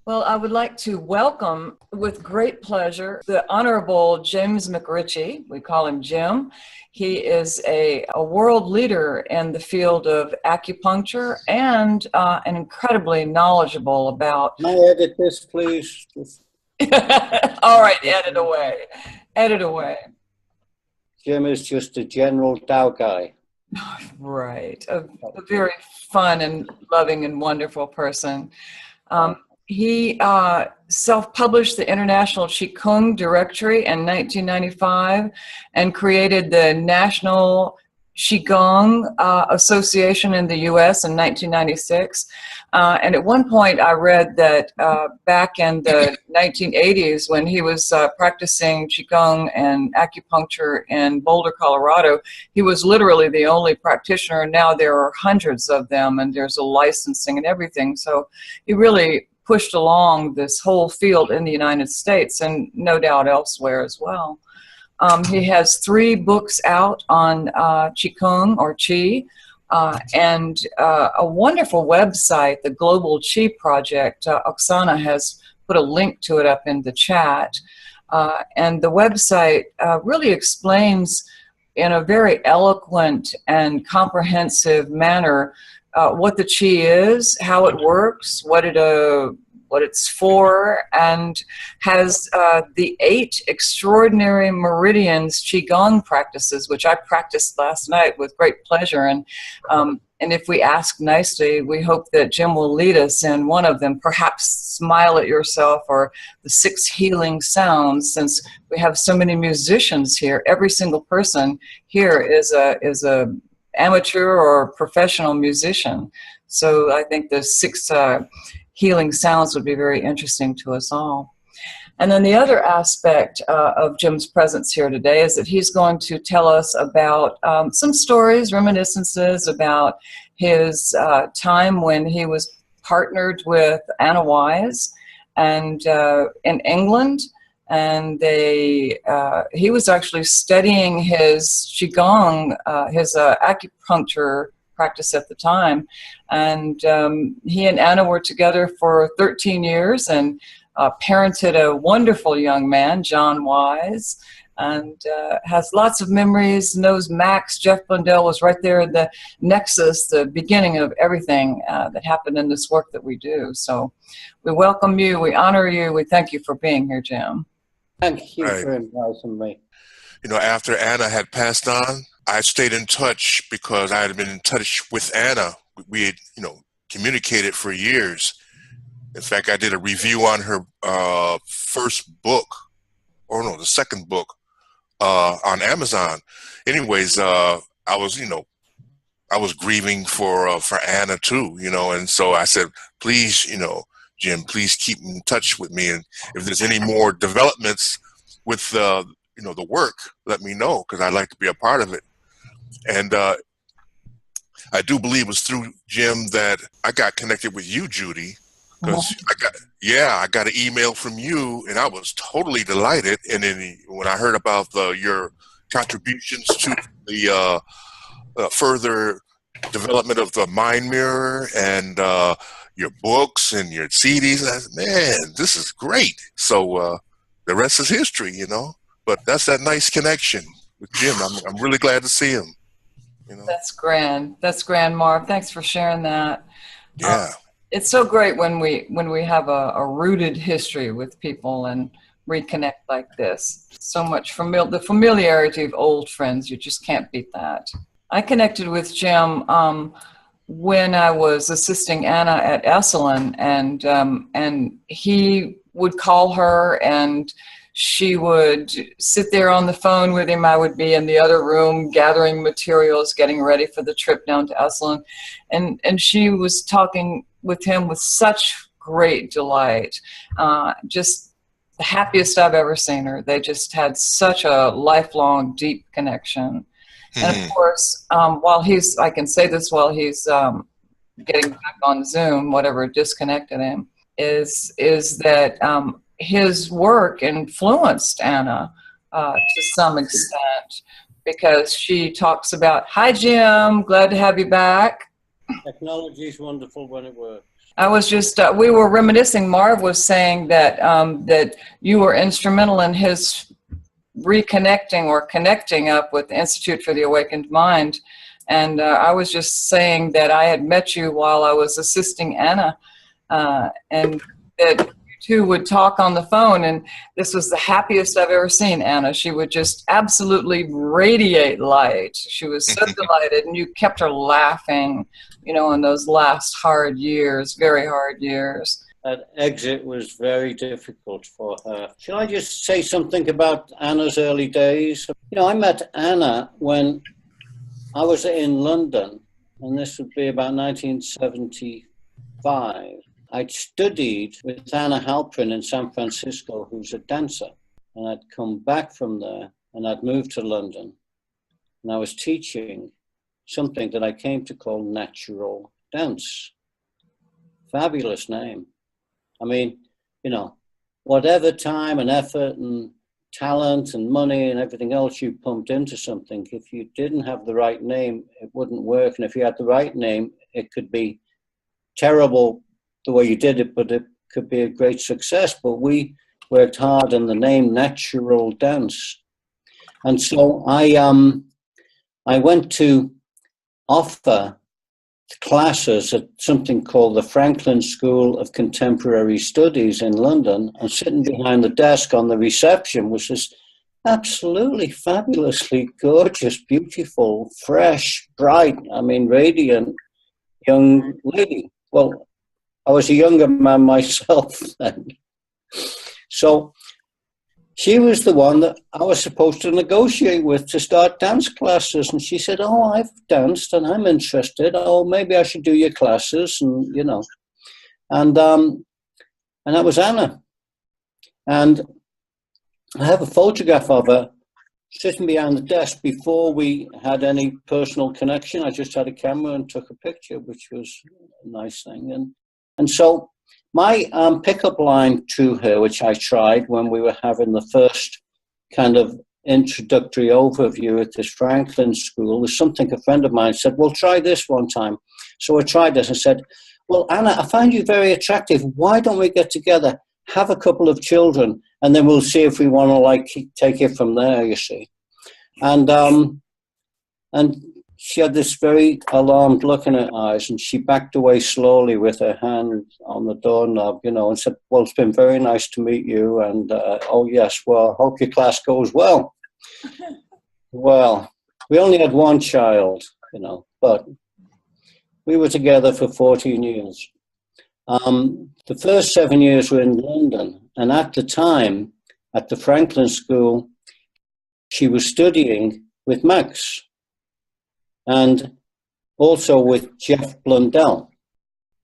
Well, I would like to welcome with great pleasure the Honorable James MacRitchie. We call him Jim. He is a world leader in the field of acupuncture and an incredibly knowledgeable about. May I edit this, please? All right, edit away. Edit away. Jim is just a general Tao guy. Right. A very fun and loving and wonderful person. He self-published the International Qigong Directory in 1995 and created the National Qigong Association in the U.S. in 1996. And at one point I read that back in the 1980s when he was practicing Qigong and acupuncture in Boulder, Colorado, he was literally the only practitioner. And now there are hundreds of them and there's a licensing and everything. So he really pushed along this whole field in the United States and no doubt elsewhere as well. He has 3 books out on Qigong or Qi and a wonderful website, the Global Qi Project. Oksana has put a link to it up in the chat. And the website really explains in a very eloquent and comprehensive manner what the Qi is, how it works, what it's for, and has the 8 extraordinary meridians Qigong practices, which I practiced last night with great pleasure. And if we ask nicely, we hope that Jim will lead us in one of them, perhaps smile at yourself or the 6 healing sounds, since we have so many musicians here. Every single person here is a amateur or professional musician. So I think the 6 healing sounds would be very interesting to us all. And then the other aspect of Jim's presence here today is that he's going to tell us about some stories, reminiscences about his time when he was partnered with Anna Wise and in England. And he was actually studying his Qigong, his acupuncture practice at the time. And he and Anna were together for 13 years and parented a wonderful young man, John Wise, and has lots of memories, knows Max. Jeff Blundell was right there in the nexus, the beginning of everything that happened in this work that we do. So we welcome you, we honor you, we thank you for being here, Jim. Thank you for inviting me. You know, after Anna had passed on, I stayed in touch because I had been in touch with Anna. We had, communicated for years. In fact, I did a review on her first book, or no, the second book, on Amazon. Anyways, I was grieving for Anna too, and so I said, please, Jim, please keep in touch with me, and if there's any more developments with the work, let me know, because I'd like to be a part of it. And I do believe it was through Jim that I got connected with you, Judy, because I got an email from you, and I was totally delighted. And then when I heard about your contributions to the further development of the Mind Mirror and your books and your CDs, I said, man, this is great. So the rest is history, But that's that nice connection with Jim. I'm really glad to see him. That's grand. That's grand, Marv. Thanks for sharing that. Yeah. It's so great when we have a rooted history with people and reconnect like this. So much the familiarity of old friends. You just can't beat that. I connected with Jim when I was assisting Anna at Esalen, and he would call her and she would sit there on the phone with him. I would be in the other room gathering materials, getting ready for the trip down to Esalen. And she was talking with him with such great delight. Just the happiest I've ever seen her. They just had such a lifelong, deep connection. And of course, while he's getting back on Zoom, whatever disconnected him, is that his work influenced Anna to some extent, because she talks about, hi, Jim, glad to have you back. Technology is wonderful when it works. I was just, we were reminiscing. Marv was saying that that you were instrumental in his reconnecting or connecting up with the Institute for the Awakened Mind. And I was just saying that I had met you while I was assisting Anna, and that you two would talk on the phone, and this was the happiest I've ever seen Anna. She would just absolutely radiate light. She was so delighted, and you kept her laughing, you know, in those last hard years, very hard years. That exit was very difficult for her. Shall I just say something about Anna's early days? You know, I met Anna when I was in London, and this would be about 1975. I'd studied with Anna Halprin in San Francisco, who's a dancer. And I'd come back from there, and I'd moved to London. And I was teaching something that I came to call natural dance. Fabulous name. I mean, you know, whatever time and effort and talent and money and everything else you pumped into something, if you didn't have the right name, it wouldn't work. And if you had the right name, it could be terrible the way you did it, but it could be a great success. But we worked hard on the name Natural Dance. And so I went to offer classes at something called the Franklin School of Contemporary Studies in London, and sitting behind the desk on the reception was this absolutely fabulously gorgeous, beautiful, fresh, bright, I mean, radiant young lady. Well, I was a younger man myself then. So she was the one that I was supposed to negotiate with to start dance classes. And she said, oh, I've danced and I'm interested. Oh, maybe I should do your classes. And, you know, and that was Anna. And I have a photograph of her sitting behind the desk before we had any personal connection. I just had a camera and took a picture, which was a nice thing. And so my pickup line to her, which I tried when we were having the first kind of introductory overview at this Franklin school, was something a friend of mine said, well, try this one time. So I tried this and said, well, Anna, I find you very attractive. Why don't we get together, have a couple of children, and then we'll see if we want to, like, take it from there, you see. And she had this very alarmed look in her eyes, and she backed away slowly with her hand on the doorknob, you know, and said, well, it's been very nice to meet you. And, oh, yes, well, I hope your class goes well. Well, we only had one child, you know, but we were together for 14 years. The first 7 years were in London. And at the time, at the Franklin School, she was studying with Max, and also with Jeff Blundell.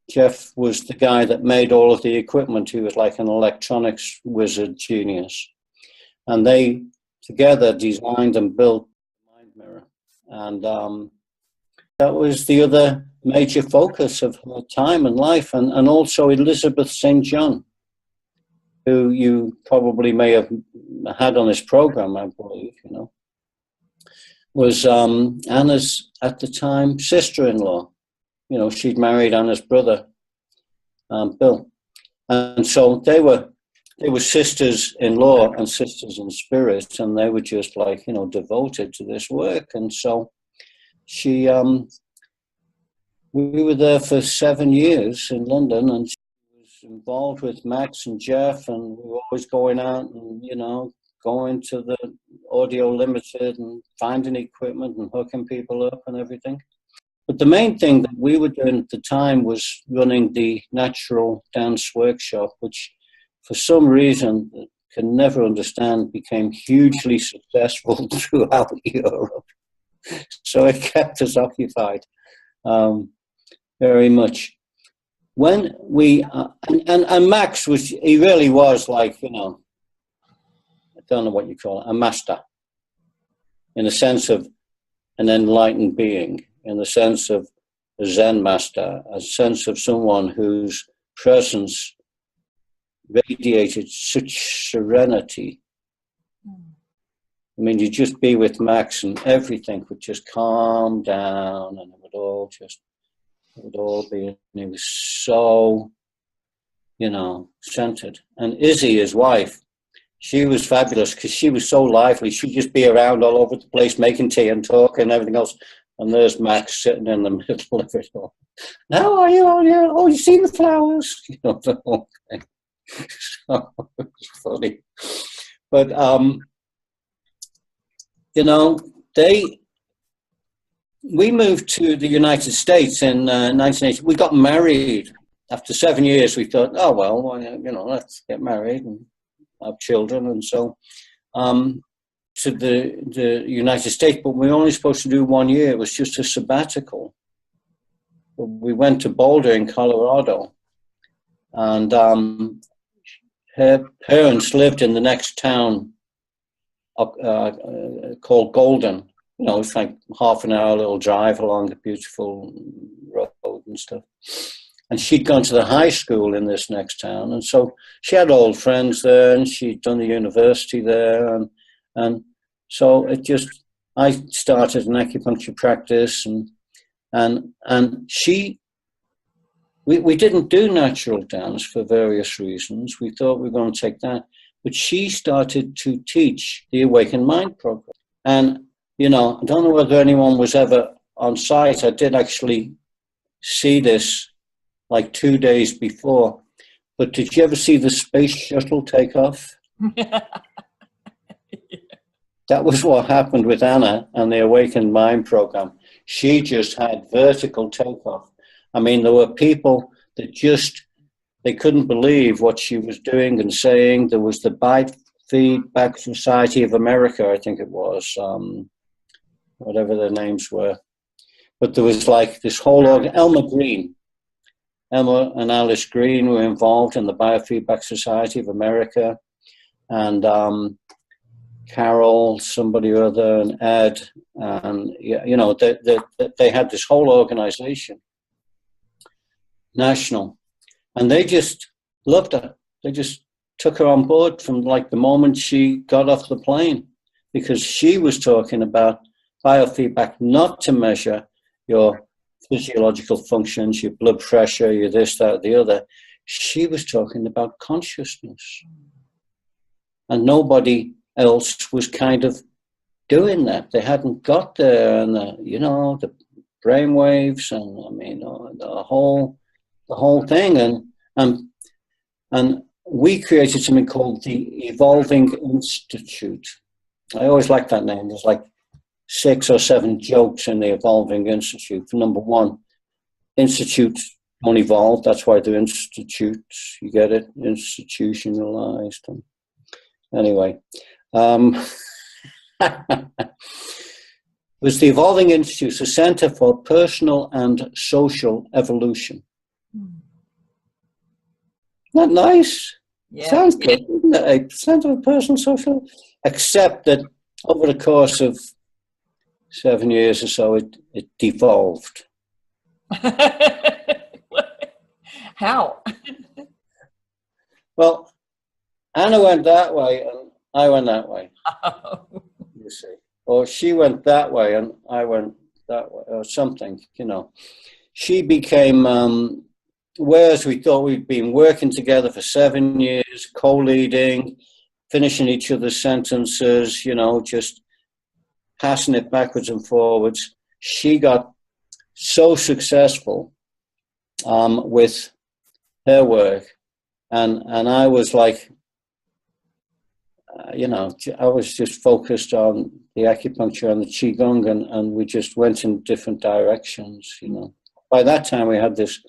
Jeff was the guy that made all of the equipment. He was like an electronics wizard genius. And they together designed and built the Mind Mirror. And that was the other major focus of her time and life. And also Elizabeth St. John, who you probably may have had on this program, I believe, you know, was Anna's, at the time, sister-in-law. You know, she'd married Anna's brother, Bill. And so they were sisters-in-law and sisters in spirit, and they were just like, you know, devoted to this work. And so she, we were there for 7 years in London, and she was involved with Max and Jeff, and we were always going out and, you know, going to the Audio Limited and finding equipment and hooking people up and everything. But the main thing that we were doing at the time was running the Natural Dance Workshop, which for some reason I can never understand became hugely successful throughout Europe. So it kept us occupied very much. When we, and Max was, he really was like, you know, I don't know what you call it, a master, in the sense of an enlightened being, in the sense of a Zen master, a sense of someone whose presence radiated such serenity. I mean, you'd just be with Max and everything would just calm down, and it would all just It would all be, and he was so, centered. And Izzy, his wife, she was fabulous because she was so lively. She'd just be around all over the place making tea and talking and everything else. And there's Max sitting in the middle of it all. How are you on here? Oh, you seen the flowers? The whole thing. So it was funny. But, we moved to the United States in 1980. We got married. After 7 years, we thought, oh, well, let's get married and have children. And so to the United States, but we were only supposed to do 1 year. It was just a sabbatical. We went to Boulder in Colorado, and her parents lived in the next town called Golden. It's like half an hour little drive along a beautiful road and stuff. And she'd gone to the high school in this next town. And so she had old friends there, and she'd done the university there. And so I started an acupuncture practice, and we didn't do natural dance for various reasons. We thought we were going to take that. But she started to teach the Awakened Mind program. And I don't know whether anyone was ever on site. I did actually see this like 2 days before. But did you ever see the space shuttle take off? That was what happened with Anna and the Awakened Mind program. She just had vertical takeoff. I mean, there were people that they couldn't believe what she was doing and saying. There was the Biofeedback Society of America, I think it was. Whatever their names were. But there was like this whole Elma and Alice Green were involved in the Biofeedback Society of America, and Carol, somebody or other, and Ed, and they had this whole organization, national, and they just loved her. They just took her on board from like the moment she got off the plane, because she was talking about biofeedback, not to measure your physiological functions, your blood pressure, your this, that, the other. She was talking about consciousness. And nobody else was kind of doing that. They hadn't got there, and the brain waves, and I mean the whole thing. And we created something called the Evolving Institute. I always like that name. There's like 6 or 7 jokes in the Evolving Institute. Number one, institutes don't evolve. That's why they're institutes. You get it? Institutionalized. Anyway, was the Evolving Institute, a Center for Personal and Social Evolution. Isn't that nice? Yeah. Sounds good, isn't it? A Center for Personal Social, except that over the course of 7 years or so, it devolved. How? Well, Anna went that way and I went that way. Oh. You see. Or she went that way and I went that way, or something, She became, whereas we thought we'd been working together for 7 years, co-leading, finishing each other's sentences, just passing it backwards and forwards. She got so successful with her work, and I was like, I was just focused on the acupuncture and the qigong, and we just went in different directions. By that time, we had this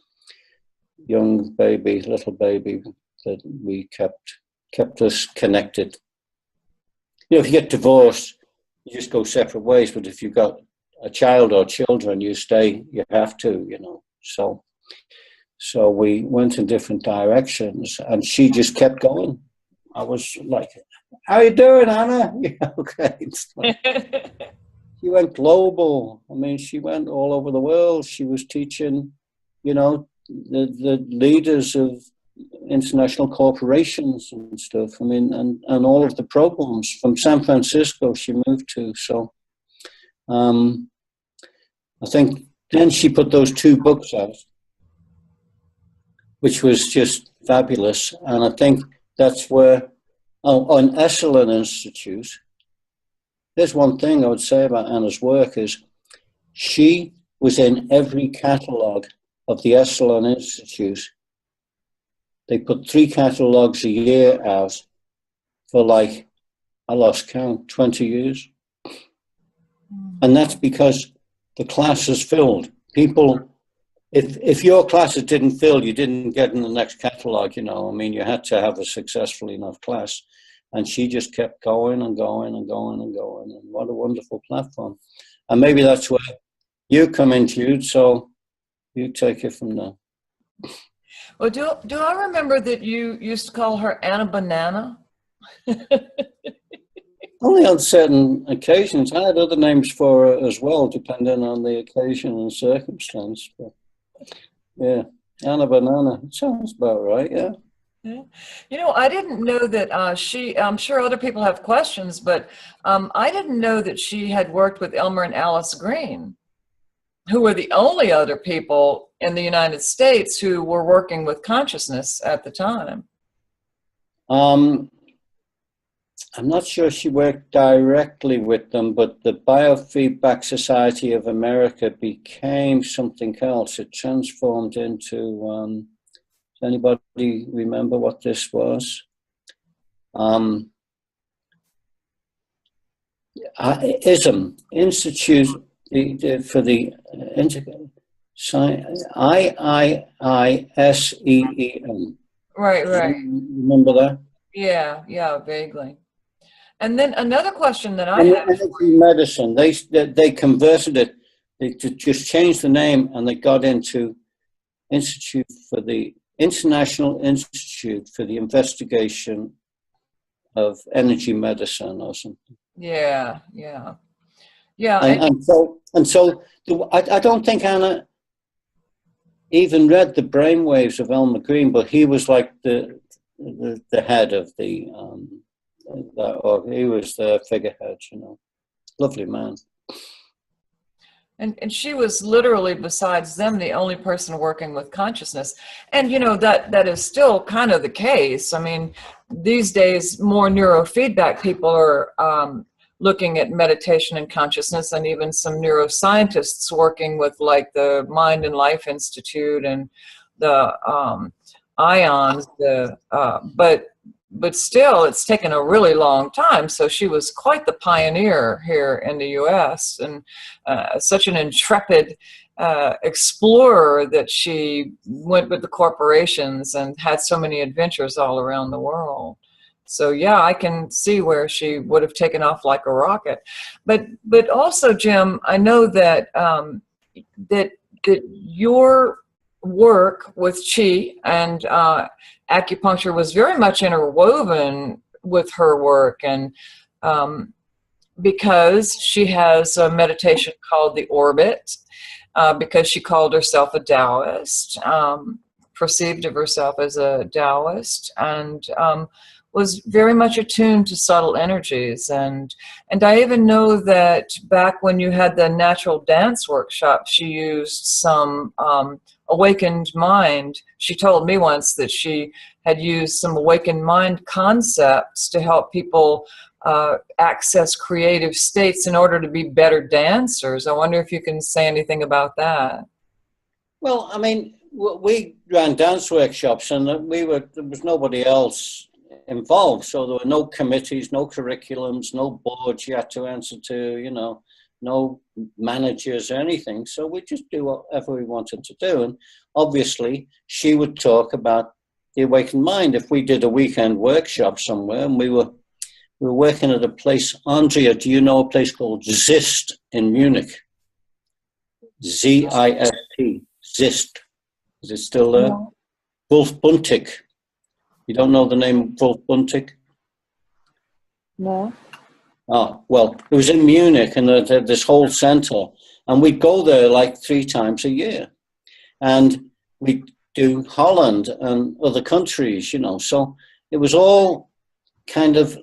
young little baby that we kept us connected. If you get divorced, you just go separate ways, but if you've got a child or children, you have to, So we went in different directions, and she just kept going. I was like, how you doing, Anna? Yeah, okay. She went global. I mean, she went all over the world. She was teaching, the leaders of international corporations and stuff. I mean, and all of the programs from San Francisco she moved to. So I think Then she put those 2 books out, which was just fabulous. And I think that's where, on Esalen Institute, there's one thing I would say about Anna's work is she was in every catalogue of the Esalen Institute. They put 3 catalogues a year out for like, I lost count, 20 years. And that's because the class is filled. People, if your classes didn't fill, you didn't get in the next catalogue, you know. I mean, you had to have a successful enough class. And she just kept going and going and going and going. And what a wonderful platform. And maybe that's where you come into, Jude, so you take it from there. Well, do I remember that you used to call her Anna Banana? Only on certain occasions. I had other names for her as well, depending on the occasion and circumstance. But yeah, Anna Banana. It sounds about right, yeah. Yeah. You know, I didn't know that I'm sure other people have questions, but I didn't know that she had worked with Elmer and Alice Green, who were the only other people in the United States who were working with consciousness at the time. I'm not sure she worked directly with them, but the Biofeedback Society of America became something else. It transformed into, does anybody remember what this was? ISM, Institute for the IIISEEM. Right. Remember that? Yeah, vaguely. And then another question that I have. Energy medicine, they converted it, they just changed the name and they got into International Institute for the Investigation of Energy Medicine or something. Yeah. And so I don't think Anna even read the brainwaves of Elmer Green, but he was like the head of the, or he was the figurehead, you know. Lovely man. And she was literally, besides them, the only person working with consciousness. And, you know, that is still kind of the case. I mean, these days, more neurofeedback people are looking at meditation and consciousness, and even some neuroscientists working with like the Mind and Life Institute and the IONS, but still, it's taken a really long time. So she was quite the pioneer here in the U.S. and such an intrepid explorer that she went with the corporations and had so many adventures all around the world. So yeah, I can see where she would have taken off like a rocket. But also, Jim, I know that that your work with Qi and acupuncture was very much interwoven with her work, and because she has a meditation called the Orbit, because she called herself a Taoist, perceived of herself as a Taoist, and was very much attuned to subtle energies. And I even know that back when you had the natural dance workshop, she used some awakened mind. She told me once that she had used some awakened mind concepts to help people access creative states in order to be better dancers. I wonder if you can say anything about that. Well, I mean, we ran dance workshops, and there was nobody else involved, so there were no committees, no curriculums, no boards you had to answer to, you know, no managers or anything. So we just do whatever we wanted to do. And obviously she would talk about the awakened mind. If we did a weekend workshop somewhere, and we were working at a place, Andrea, do you know a place called Zist in Munich? Z-I-S-T, Zist. Is it still there? No. Wolf Buntig. You don't know the name Wolf Buntig? No. Oh, well, it was in Munich, and they had this whole center, and we'd go there like 3 times a year, and we'd do Holland and other countries, you know. So it was all kind of,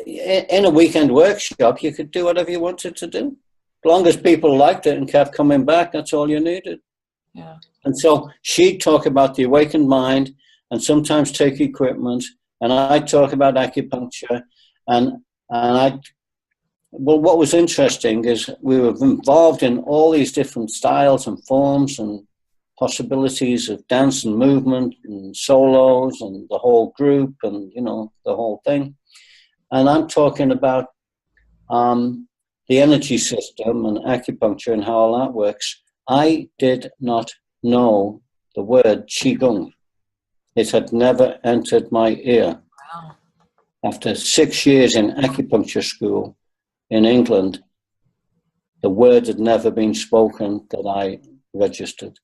in a weekend workshop, you could do whatever you wanted to do. long as people liked it and kept coming back, that's all you needed. Yeah. And so she'd talk about the awakened mind and sometimes take equipment, and I'd talk about acupuncture. Well, what was interesting is we were involved in all these different styles and forms and possibilities of dance and movement and solos and the whole group and, you know, the whole thing. And I'm talking about the energy system and acupuncture and how all that works. I did not know the word Qigong. It had never entered my ear. Wow. After 6 years in acupuncture school in England, the word had never been spoken that I registered.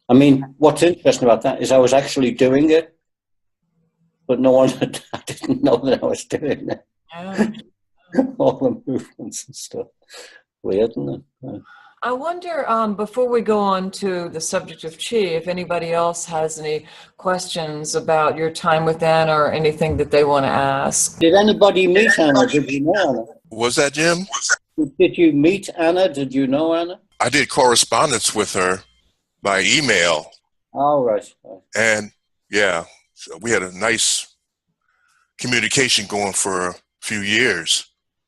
I mean, what's interesting about that is I was actually doing it, but I didn't know that I was doing it. Yeah. All the movements and stuff. Weird, isn't it? I wonder, before we go on to the subject of Qi, if anybody else has any questions about your time with Anna or anything that they want to ask. Did anybody meet Anna? Did you know Anna? Was that Jim? Did you meet Anna? Did you know Anna? I did correspondence with her by email. Oh, right. And yeah, so we had a nice communication going for a few years.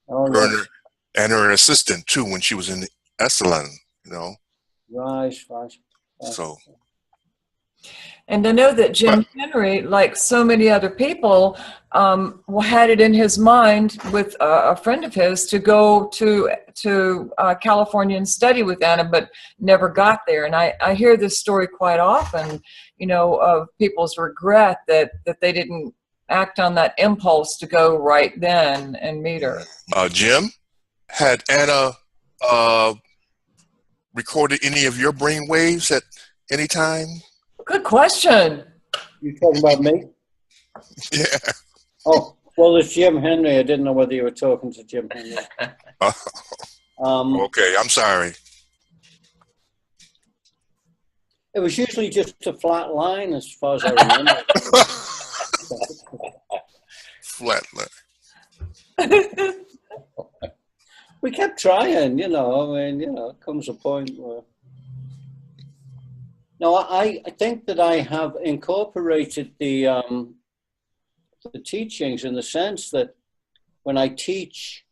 Oh, Her and her assistant too, when she was in Esalen, you know. Right. So. And I know that Jim Henry, like so many other people, had it in his mind with a friend of his to go to California and study with Anna, but never got there. And I hear this story quite often, you know, of people's regret that they didn't act on that impulse to go right then and meet her. Jim, had Anna recorded any of your brain waves at any time? Good question. You talking about me? Yeah. Oh, well, it's Jim Henry. I didn't know whether you were talking to Jim Henry. Okay, I'm sorry. It was usually just a flat line, as far as I remember. Flat line. We kept trying, you know. I mean, you know, it comes a point where. No, I think that I have incorporated the teachings in the sense that when I teach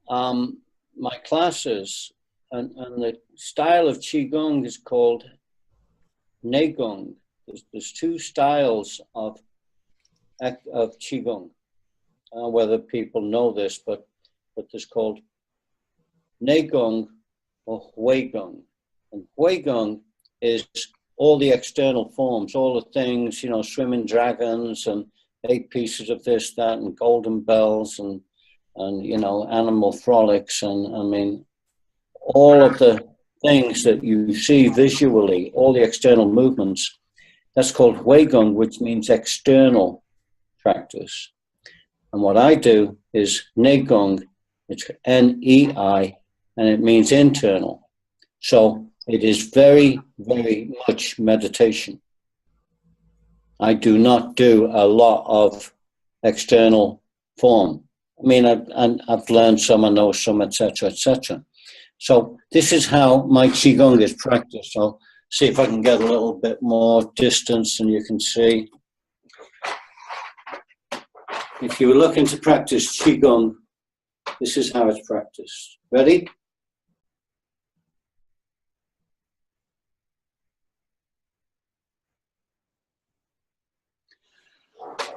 my classes, and the style of Qigong is called Neigong. There's two styles of Qigong. Whether people know this, but there's called Neigong or Huigong. And Huigong is all the external forms, all the things, you know, swimming dragons and 8 pieces of this, that, and golden bells and you know, animal frolics. And I mean, all of the things that you see visually, all the external movements, that's called Huigong, which means external practice. And what I do is Neigong, it's N-E-I, and it means internal. So it is very, very much meditation. I do not do a lot of external form. I mean, I've learned some, I know some, etc., etc. So this is how my Qigong is practiced. I'll see if I can get a little bit more distance and you can see. If you were looking to practice Qigong, this is how it's practiced. Ready?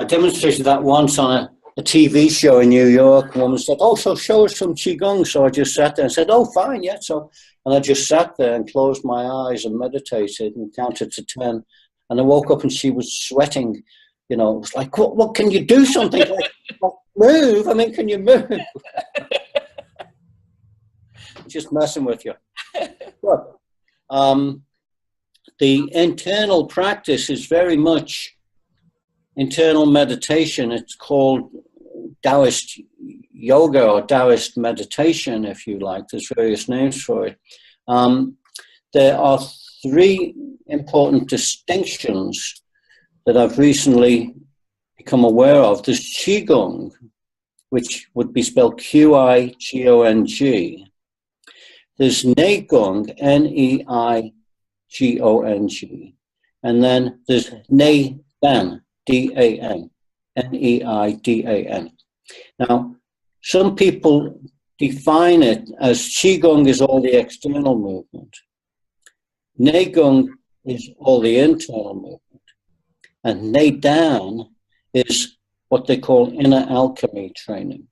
I demonstrated that once on a TV show in New York. A woman said, "Oh, so show us some Qigong." So I just sat there and said, "Oh, fine, yeah." So, and I just sat there and closed my eyes and meditated and counted to 10. And I woke up and she was sweating. You know, it was like, what can you do something? Like, move. I mean, can you move? Just messing with you. But, the internal practice is very much internal meditation. It's called Taoist yoga or Taoist meditation, if you like. There's various names for it. There are 3 important distinctions that I've recently become aware of. There's Qigong, which would be spelled Qigong. There's Neigong, Neigong. And then there's Neidan, Dan, Neidan. Now, some people define it as Qigong is all the external movement. Neigong is all the internal movement. And Neidan is what they call inner alchemy training.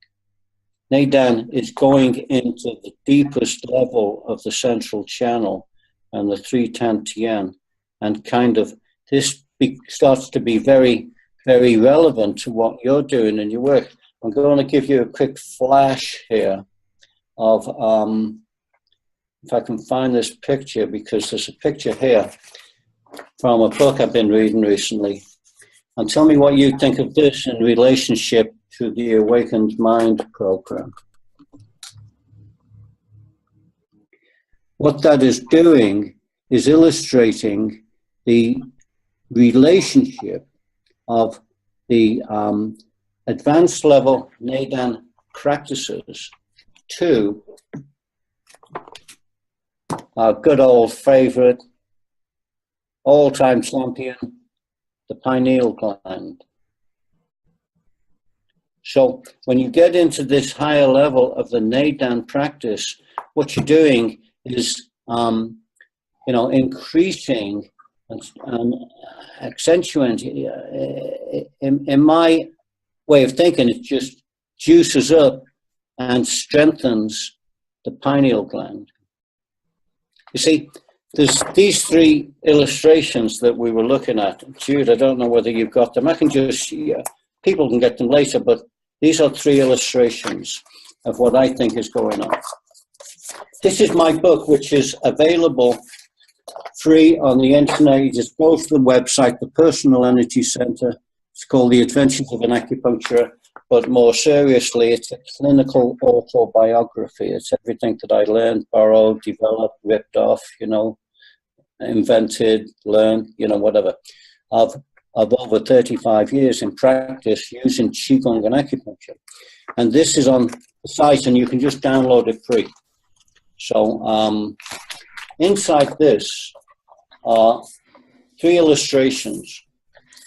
Neidan is going into the deepest level of the central channel and the three Tantien, and kind of this starts to be very, very relevant to what you're doing in your work. I'm going to give you a quick flash here of, if I can find this picture, because there's a picture here from a book I've been reading recently. And tell me what you think of this in relationship to the Awakened Mind program. What that is doing is illustrating the relationship of the advanced level Neidan practices to our good old favorite, all-time champion, the pineal gland. So when you get into this higher level of the Neidan practice, what you're doing is, increasing and accentuating. In my way of thinking, it just juices up and strengthens the pineal gland. You see, there's these three illustrations that we were looking at. Jude, I don't know whether you've got them. I can just, people can get them later, but these are three illustrations of what I think is going on. This is my book, which is available free on the internet. You just go to the website, the Personal Energy Center. It's called The Adventures of an Acupuncturist, but more seriously, it's a clinical autobiography. It's everything that I learned, borrowed, developed, ripped off, invented, learned, whatever, of over 35 years in practice using Qigong and acupuncture. And this is on the site, and you can just download it free. So inside this are three illustrations.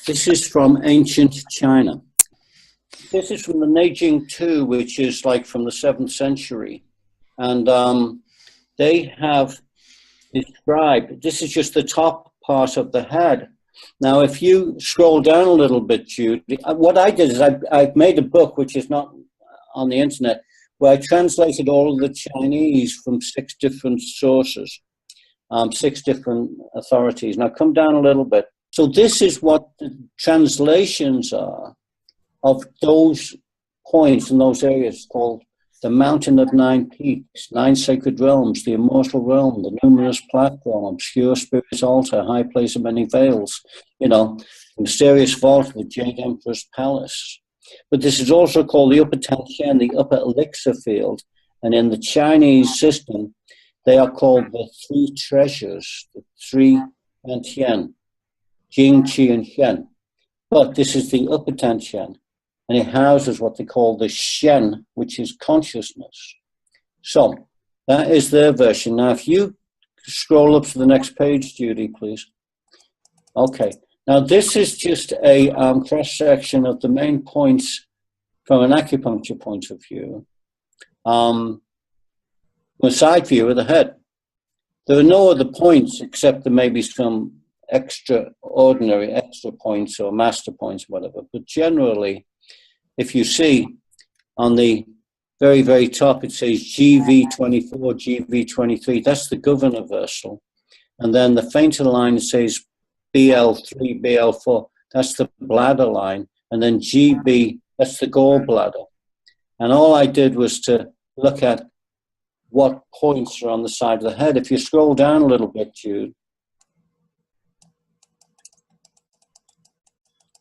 This is from ancient China. This is from the Neijing II, which is like from the 7th century. And they have described, this is just the top part of the head. Now, if you scroll down a little bit, Jude, what I did is I've made a book, which is not on the internet, where I translated all of the Chinese from 6 different sources, 6 different authorities. Now, come down a little bit. So this is what the translations are of those points in those areas called the Mountain of 9 Peaks, 9 Sacred Realms, the Immortal Realm, the Numerous Platform, Obscure Spirit's Altar, High Place of Many Veils, the Mysterious Vault of the Jade Emperor's Palace. But this is also called the Upper Tantien, the Upper Elixir Field. And in the Chinese system, they are called the 3 treasures, the 3 Tantien, Jing, Qi, and Shen. But this is the Upper Tantien, and it houses what they call the Shen, which is consciousness. So that is their version. Now, if you scroll up to the next page, Judy, please. Okay. Now, this is just a cross-section of the main points from an acupuncture point of view, a side view of the head. There are no other points except there may be some extra points or master points, whatever. But generally, if you see on the very, very top, it says GV24, GV23. That's the Governiversal. And then the fainter line says BL3, BL4, that's the bladder line. And then GB, that's the gallbladder. And all I did was to look at what points are on the side of the head. If you scroll down a little bit, Jude.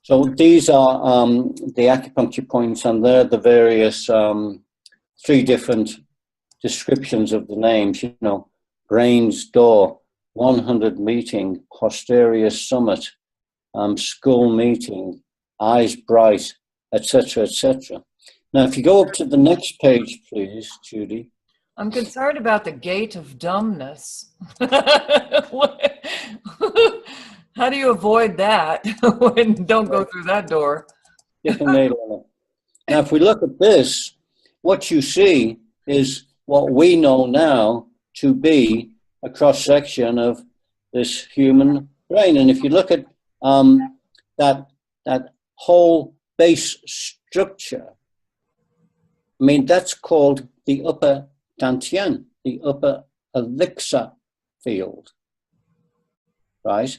So these are the acupuncture points, and they're the various 3 different descriptions of the names, brain's door, 100 meeting, posterior summit, skull meeting, eyes bright, etc., etc. Now, if you go up to the next page, please, Judy. I'm concerned about the gate of dumbness. How do you avoid that? Don't go through that door. Now, if we look at this, what you see is what we know now to be a cross-section of this human brain. And if you look at that whole base structure, I mean, that's called the upper dantian, the upper elixir field, right?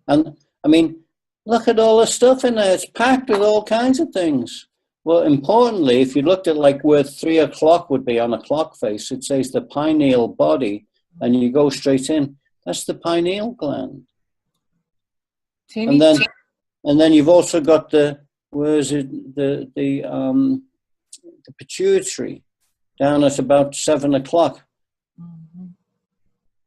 And I mean, look at all the stuff in there. It's packed with all kinds of things. Well, importantly, if you looked at like where 3 o'clock would be on a clock face, it says the pineal body, and you go straight in. That's the pineal gland. And then you've also got the, where is it, the pituitary down at about 7 o'clock. Mm-hmm.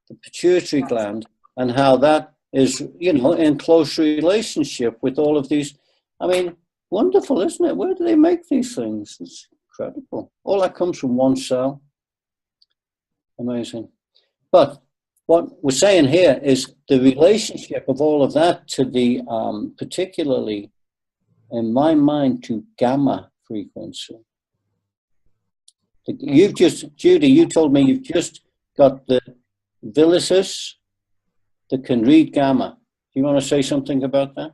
The pituitary gland, and how that is, you know, in close relationship with all of these. I mean, wonderful, isn't it? Where do they make these things? It's incredible. All that comes from one cell. Amazing. But what we're saying here is the relationship of all of that to the, particularly in my mind, to gamma frequency. You've just, Judy, you told me you've just got the villus that can read gamma. Do you want to say something about that?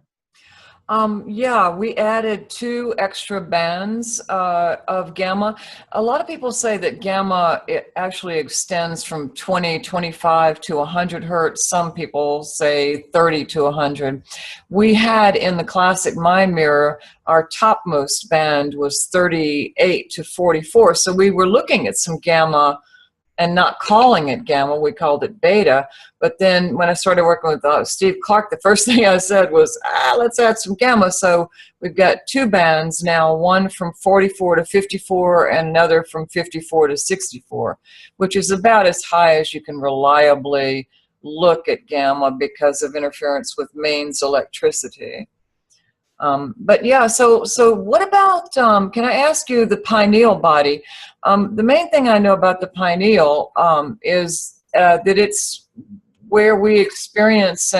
Yeah, we added 2 extra bands of gamma. A lot of people say that gamma, it actually extends from 20, 25 to 100 hertz. Some people say 30 to 100. We had in the classic mind mirror, our topmost band was 38 to 44. So we were looking at some gamma and not calling it gamma, we called it beta. But then when I started working with Steve Clark, the first thing I said was, let's add some gamma. So we've got 2 bands now, one from 44 to 54 and another from 54 to 64, which is about as high as you can reliably look at gamma because of interference with mains electricity. But yeah, so what about, can I ask you the pineal body? The main thing I know about the pineal is that it's where we experience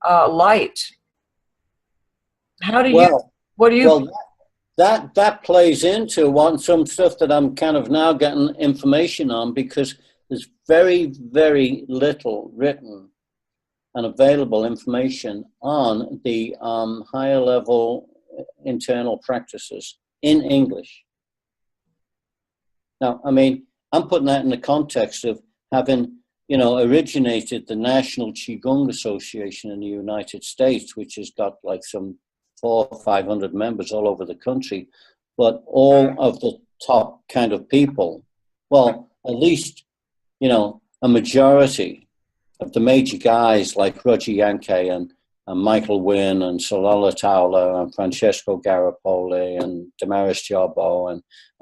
light. How do what do you? Well, that plays into some stuff that I'm kind of now getting information on, because there's very, very little written and available information on the higher level internal practices in English. Now, I mean, I'm putting that in the context of having, you know, originated the National Qigong Association in the United States, which has got like some 400 or 500 members all over the country, but all of the top kind of people, well, at least, you know, a majority of the major guys like Roger Yankee and Michael Wynn and Solala Towler and Francesco Garipoli and Damaris Jarbo and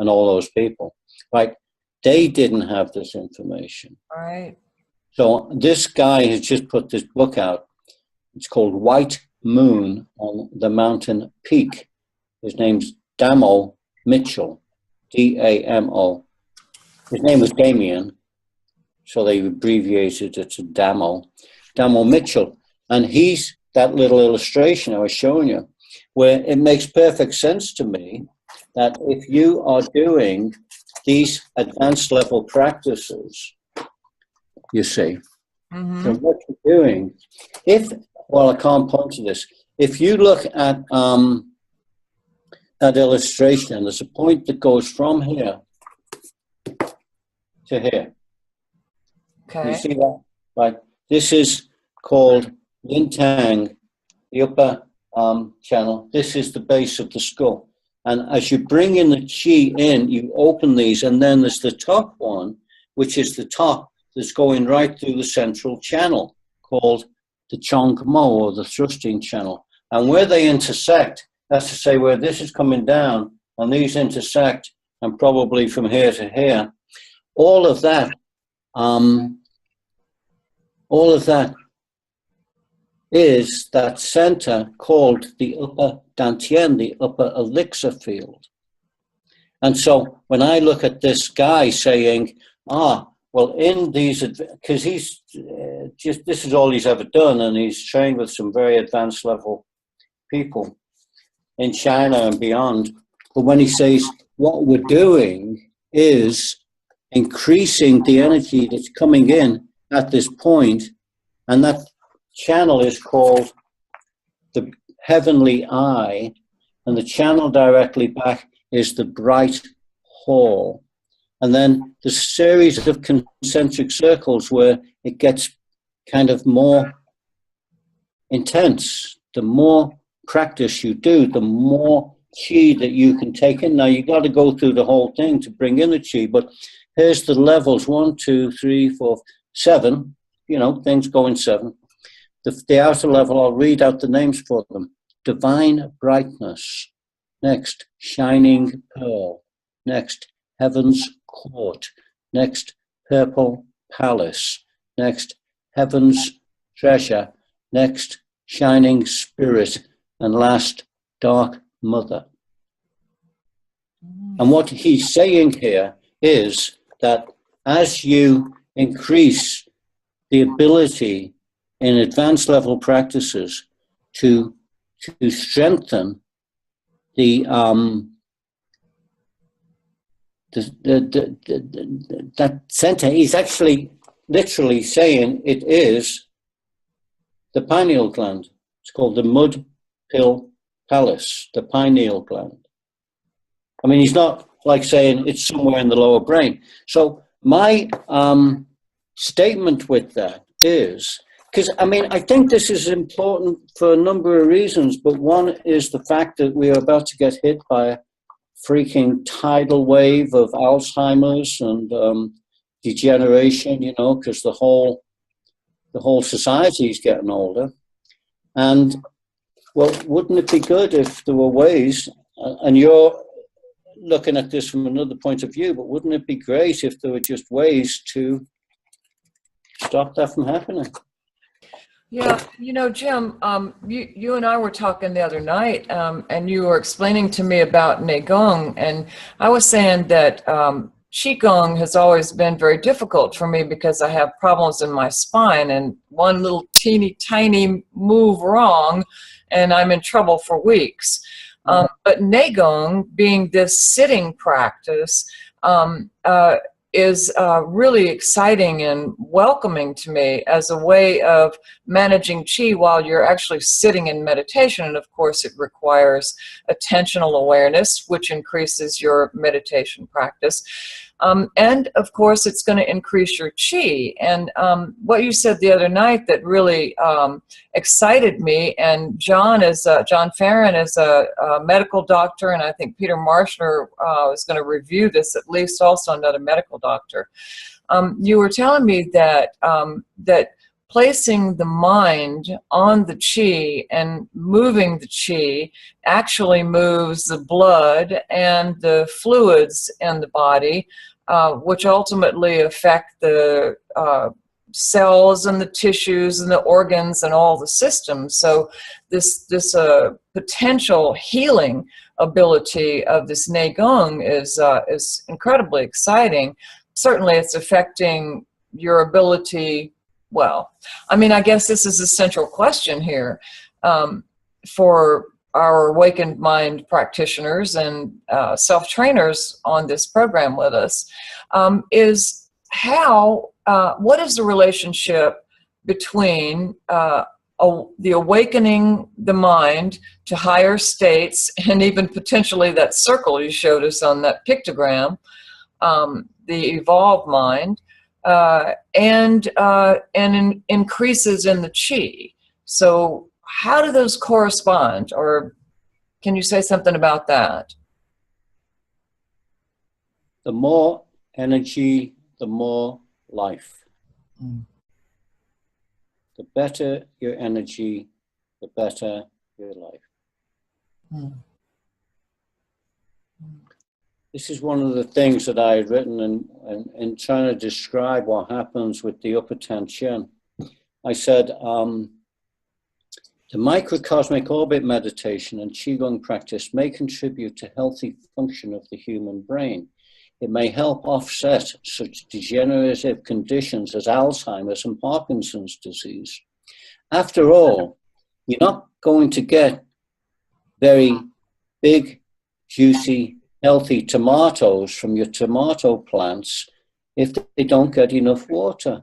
all those people, right? They didn't have this information. Right. So this guy has just put this book out. It's called White Moon on the Mountain Peak. His name's Damo Mitchell, D-A-M-O. His name was Damien, so they abbreviated it to Damo Mitchell. And he's that little illustration I was showing you, where it makes perfect sense to me that if you are doing these advanced level practices, you see, so what you're doing, I can't point to this. If you look at that illustration, there's a point that goes from here to here. Okay. You see that? Right. This is called Yin Tang, the upper channel. This is the base of the skull. And as you bring in the qi in, you open these, and then there's the top one, which is the top that's going right through the central channel, called the Chong Mo, or the thrusting channel. And where they intersect, that's to say where this is coming down, and these intersect, and probably from here to here, all of that is that center called the upper dantian, the upper elixir field. And so when I look at this guy saying, well, in these, because he's just, this is all he's ever done, and he's trained with some very advanced level people in China and beyond. But when he says, what we're doing is increasing the energy that's coming in at this point, and that channel is called the heavenly eye, and the channel directly back is the bright hall. And then the series of concentric circles where it gets kind of more intense. The more practice you do, the more chi that you can take in. Now, you got to go through the whole thing to bring in the chi, but here's the levels: 1, 2, 3, 4, 7. You know, things go in 7. The outer level, I'll read out the names for them. Divine brightness. Next, shining pearl. Next, heaven's court. Next, purple palace. Next, heaven's treasure. Next, shining spirit. And last, dark mother. And what he's saying here is that as you increase the ability in advanced level practices to strengthen that center, he's actually literally saying it is the pineal gland. It's called the mud pill palace, the pineal gland. I mean, he's not like saying it's somewhere in the lower brain. So my statement with that is, because I mean, I think this is important for a number of reasons, but one is the fact that we are about to get hit by a freaking tidal wave of Alzheimer's and degeneration, you know, because the whole society is getting older. And well, wouldn't it be good if there were ways, and you're looking at this from another point of view, but wouldn't it be great if there were just ways to stop that from happening? Yeah, you know, Jim, you and I were talking the other night, and you were explaining to me about Neigong, and I was saying that Qigong has always been very difficult for me because I have problems in my spine, and one little teeny tiny move wrong, and I'm in trouble for weeks. But Neigong, being this sitting practice, is really exciting and welcoming to me as a way of managing chi while you're actually sitting in meditation. And of course, it requires attentional awareness, which increases your meditation practice. And of course, it's going to increase your chi. And what you said the other night that really excited me, and John Farron is a medical doctor, and I think Peter Marshner is going to review this, at least also another medical doctor. You were telling me that that placing the mind on the chi and moving the chi actually moves the blood and the fluids in the body, which ultimately affect the cells and the tissues and the organs and all the systems. So this potential healing ability of this Neigong is incredibly exciting. Certainly it's affecting your ability. Well, I mean, I guess this is a central question here for our awakened mind practitioners and self-trainers on this program with us, is how, what is the relationship between the awakening the mind to higher states, and even potentially that circle you showed us on that pictogram, the evolved mind, and increases in the chi. So how do those correspond, or can you say something about that? The more energy, the more life. The better your energy, the better your life. This is one of the things that I had written in trying to describe what happens with the upper ten chin. I said, The microcosmic orbit meditation and Qigong practice may contribute to healthy function of the human brain. It may help offset such degenerative conditions as Alzheimer's and Parkinson's disease. After all, you're not going to get very big, juicy, healthy tomatoes from your tomato plants if they don't get enough water.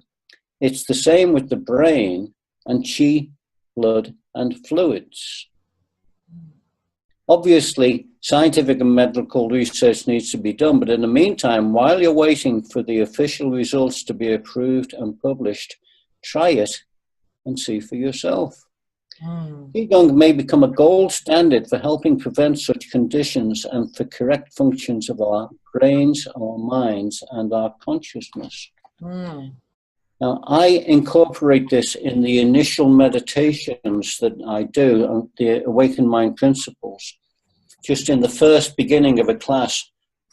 It's the same with the brain and qi, blood, and fluids. Obviously, scientific and medical research needs to be done, but in the meantime, while you're waiting for the official results to be approved and published, try it and see for yourself. Qigong may become a gold standard for helping prevent such conditions and for correct functions of our brains, our minds, and our consciousness. Now, I incorporate this in the initial meditations that I do, the Awakened Mind Principles. Just in the first beginning of a class,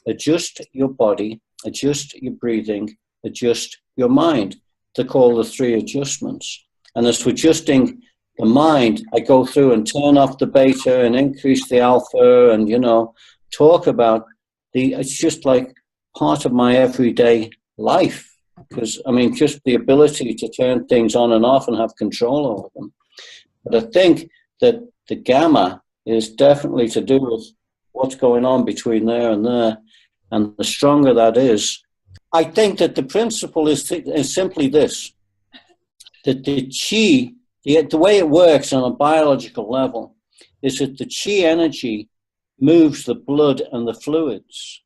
adjust your body, adjust your breathing, adjust your mind. They're called the 3 adjustments. And as we're adjusting the mind, I go through and turn off the beta and increase the alpha and, you know, talk about it's just like part of my everyday life. Because, I mean, just the ability to turn things on and off and have control over them. But I think that the gamma is definitely to do with what's going on between there. And the stronger that is, I think that the principle is simply this, that the qi, the way it works on a biological level is that the qi energy moves the blood and the fluids.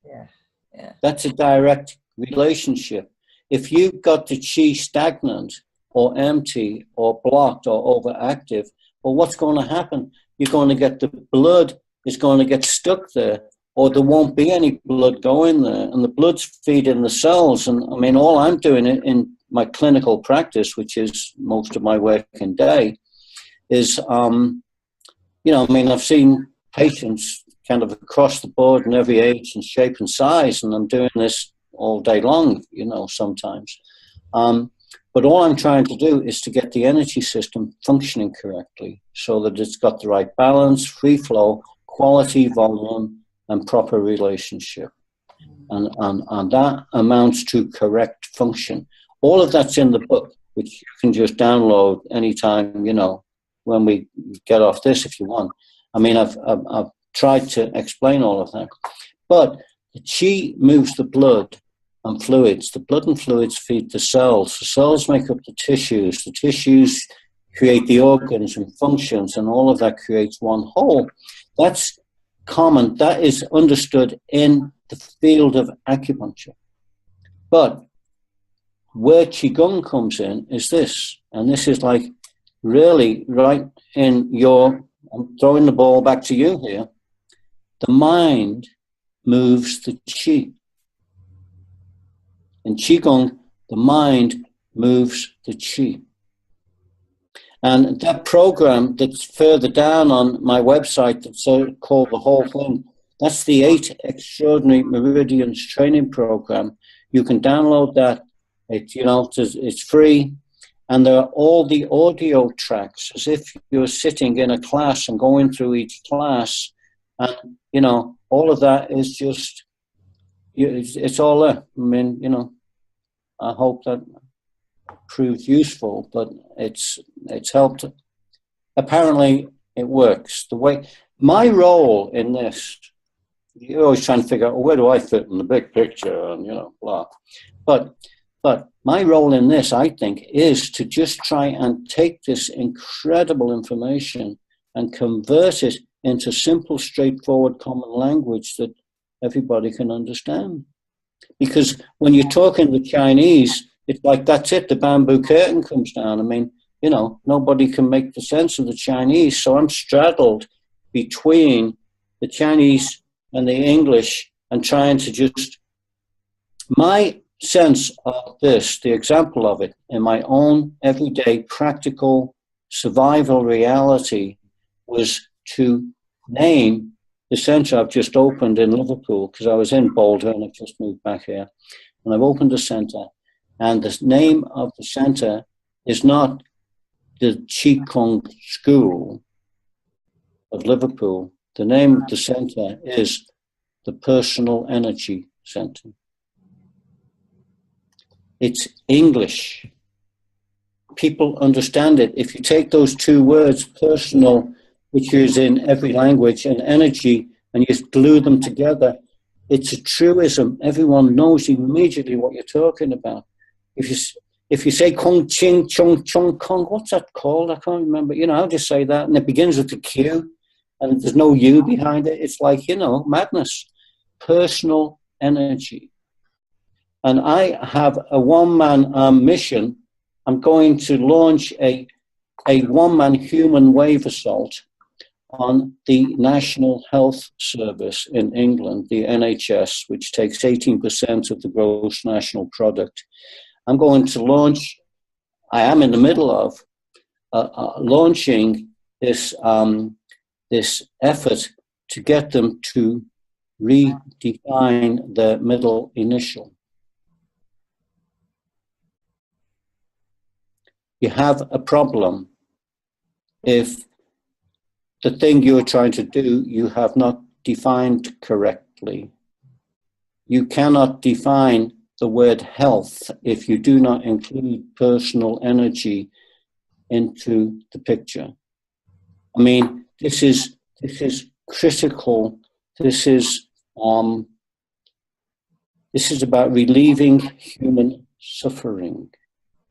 That's a direct relationship. If you've got the qi stagnant or empty or blocked or overactive, well, what's going to happen? You're going to get the blood is going to get stuck there, or there won't be any blood going there, and the blood's feeding the cells. And I mean, all I'm doing in my clinical practice, which is most of my working day, is, you know, I mean, I've seen patients kind of across the board in every age and shape and size, and I'm doing this all day long, you know, sometimes. But all I'm trying to do is to get the energy system functioning correctly so that it's got the right balance, free flow, quality, volume, and proper relationship. And that amounts to correct function. All of that's in the book, which you can just download anytime, you know, when we get off this if you want. I mean, I've tried to explain all of that. But the qi moves the blood and fluids. The blood and fluids feed the cells. The cells make up the tissues. The tissues create the organs and functions, and all of that creates one whole. That's common. That is understood in the field of acupuncture. But where Qigong comes in is this, and this is like really right in your, I'm throwing the ball back to you here. The mind moves the qi. In Qigong, the mind moves the qi. And that program that's further down on my website, that's called The Whole Thing, that's the 8 Extraordinary Meridians training program. You can download that. It's free. And there are all the audio tracks, as if you're sitting in a class and going through each class. And, you know, all of that is just, it's all there. I mean, you know, I hope that proved useful, but it's helped. Apparently, it works. The way my role in this, you're always trying to figure out, well, where do I fit in the big picture, and, you know, blah. But my role in this, I think, is to just try and take this incredible information and convert it into simple, straightforward, common language that everybody can understand. Because when you're talking the Chinese, it's like, that's it, the bamboo curtain comes down. I mean, you know, nobody can make the sense of the Chinese. So I'm straddled between the Chinese and the English and trying to just, my sense of this, the example of it in my own everyday practical survival reality was to name the center I've just opened in Liverpool, because I was in Boulder and I've just moved back here. And I've opened a center, and the name of the center is not the Qigong School of Liverpool, the name of the center is the Personal Energy Center. It's English. People understand it. If you take those two words, personal, which is in every language, and energy, and you glue them together, it's a truism. Everyone knows immediately what you're talking about. If you say Kong Ching Chung Chung Kong, what's that called? I can't remember. You know, I'll just say that, and it begins with the Q, and there's no U behind it. It's like, you know, madness. Personal energy. And I have a one-man mission. I'm going to launch a one-man human wave assault on the National Health Service in England, the NHS, which takes 18% of the gross national product. I'm going to launch, I am in the middle of launching this, this effort to get them to redefine the middle initial. You have a problem if the thing you're trying to do, you have not defined correctly. You cannot define the word health if you do not include personal energy into the picture. I mean, this is critical. This is about relieving human suffering.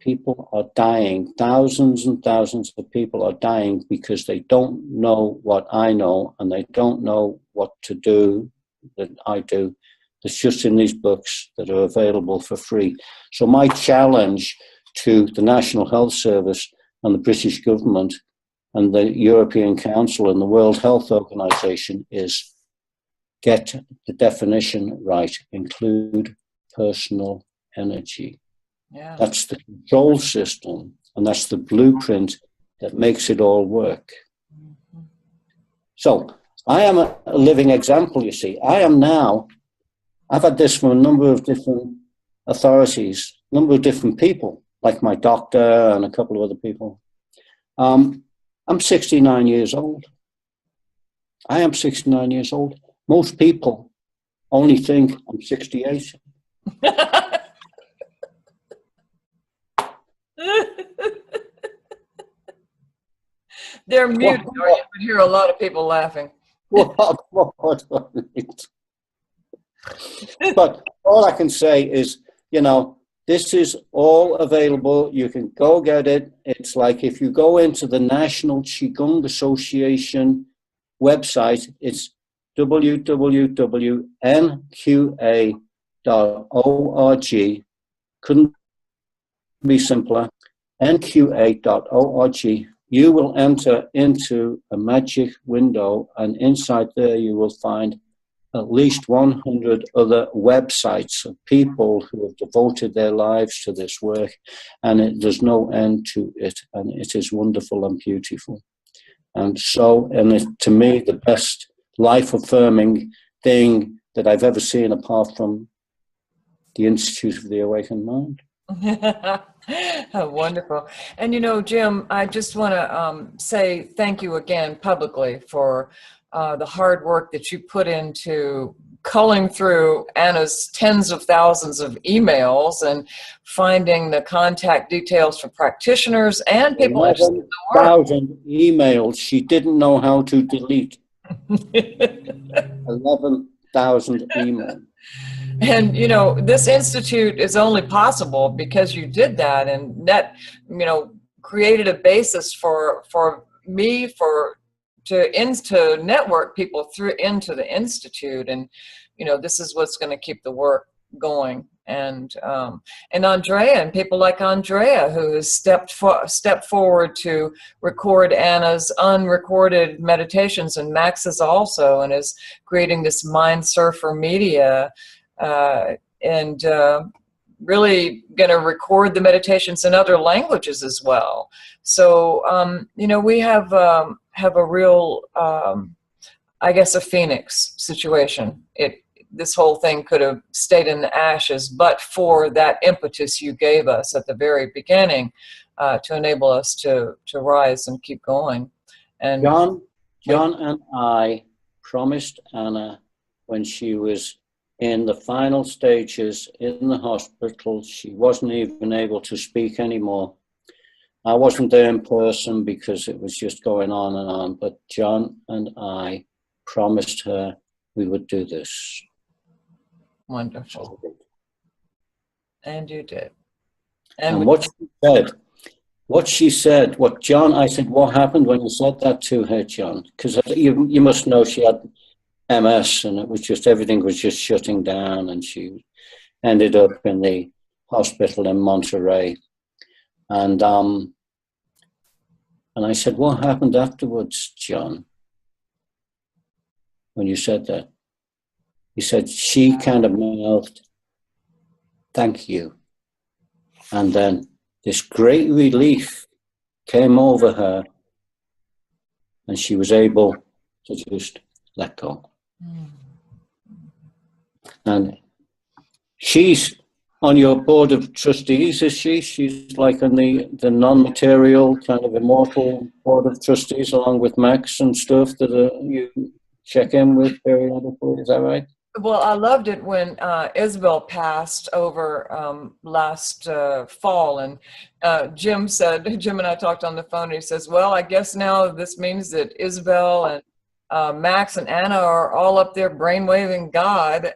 People are dying. Thousands and thousands of people are dying because they don't know what I know, and they don't know what to do that I do. It's just in these books that are available for free. So my challenge to the National Health Service and the British government and the European Council and the World Health Organization is get the definition right, include personal energy. Yeah. That's the control system, and that's the blueprint that makes it all work. Mm-hmm. So I am a living example, you see. I've had this from a number of different authorities, a number of different people, like my doctor and a couple of other people. I'm 69 years old. I am 69 years old. Most people only think I'm 68. They're muted, or you would hear a lot of people laughing. But all I can say is, you know, this is all available. You can go get it. It's like if you go into the National Qigong Association website, it's www.nqa.org. Couldn't be simpler. nqa.org. You will enter into a magic window, and inside there you will find at least 100 other websites of people who have devoted their lives to this work, and there's no end to it, and it is wonderful and beautiful. And so, to me, the best life-affirming thing that I've ever seen, apart from the Institute of the Awakened Mind. Wonderful. And you know, Jim, I just want to say thank you again publicly for the hard work that you put into culling through Anna's tens of thousands of emails and finding the contact details for practitioners and people interested in the work. 11,000 emails she didn't know how to delete. 11,000 emails. And, you know, this institute is only possible because you did that, and that, you know, created a basis for me to network people through into the institute. And, you know, this is what's going to keep the work going. And Andrea and people like Andrea, who has stepped forward to record Anna's unrecorded meditations, and Max is also, and is creating this Mind Surfer media, and really going to record the meditations in other languages as well. So, you know, we have a real, I guess, a phoenix situation. This whole thing could have stayed in the ashes, but for that impetus you gave us at the very beginning to enable us to rise and keep going. And John and I promised Anna when she was in the final stages in the hospital, she wasn't even able to speak anymore. I wasn't there in person because it was just going on and on, but John and I promised her we would do this. Wonderful. And you did. And what she said, I said, what happened when you said that to her, John? Because you must know she had MS and it was just, everything was just shutting down, and she ended up in the hospital in Monterey. And I said, what happened afterwards, John, when you said that? He said, she kind of mouthed, thank you. And then this great relief came over her, and she was able to just let go. And she's on your board of trustees, is she? She's like on the non-material kind of immortal board of trustees, along with Max and stuff that you check in with periodically. Is that right? Well, I loved it when Isabel passed over last fall, and Jim and I talked on the phone, and he says, well, I guess now this means that Isabel and Max and Anna are all up there brainwaving God.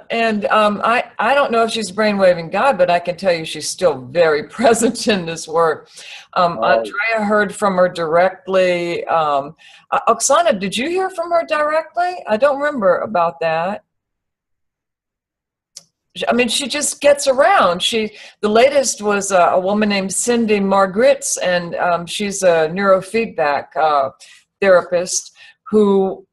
And I don't know if she's brainwaving God, but I can tell you she's still very present in this work. Andrea heard from her directly. Oksana, did you hear from her directly? I don't remember about that. I mean, she just gets around. The latest was a woman named Cindy Margaret's, and she's a neurofeedback therapist who,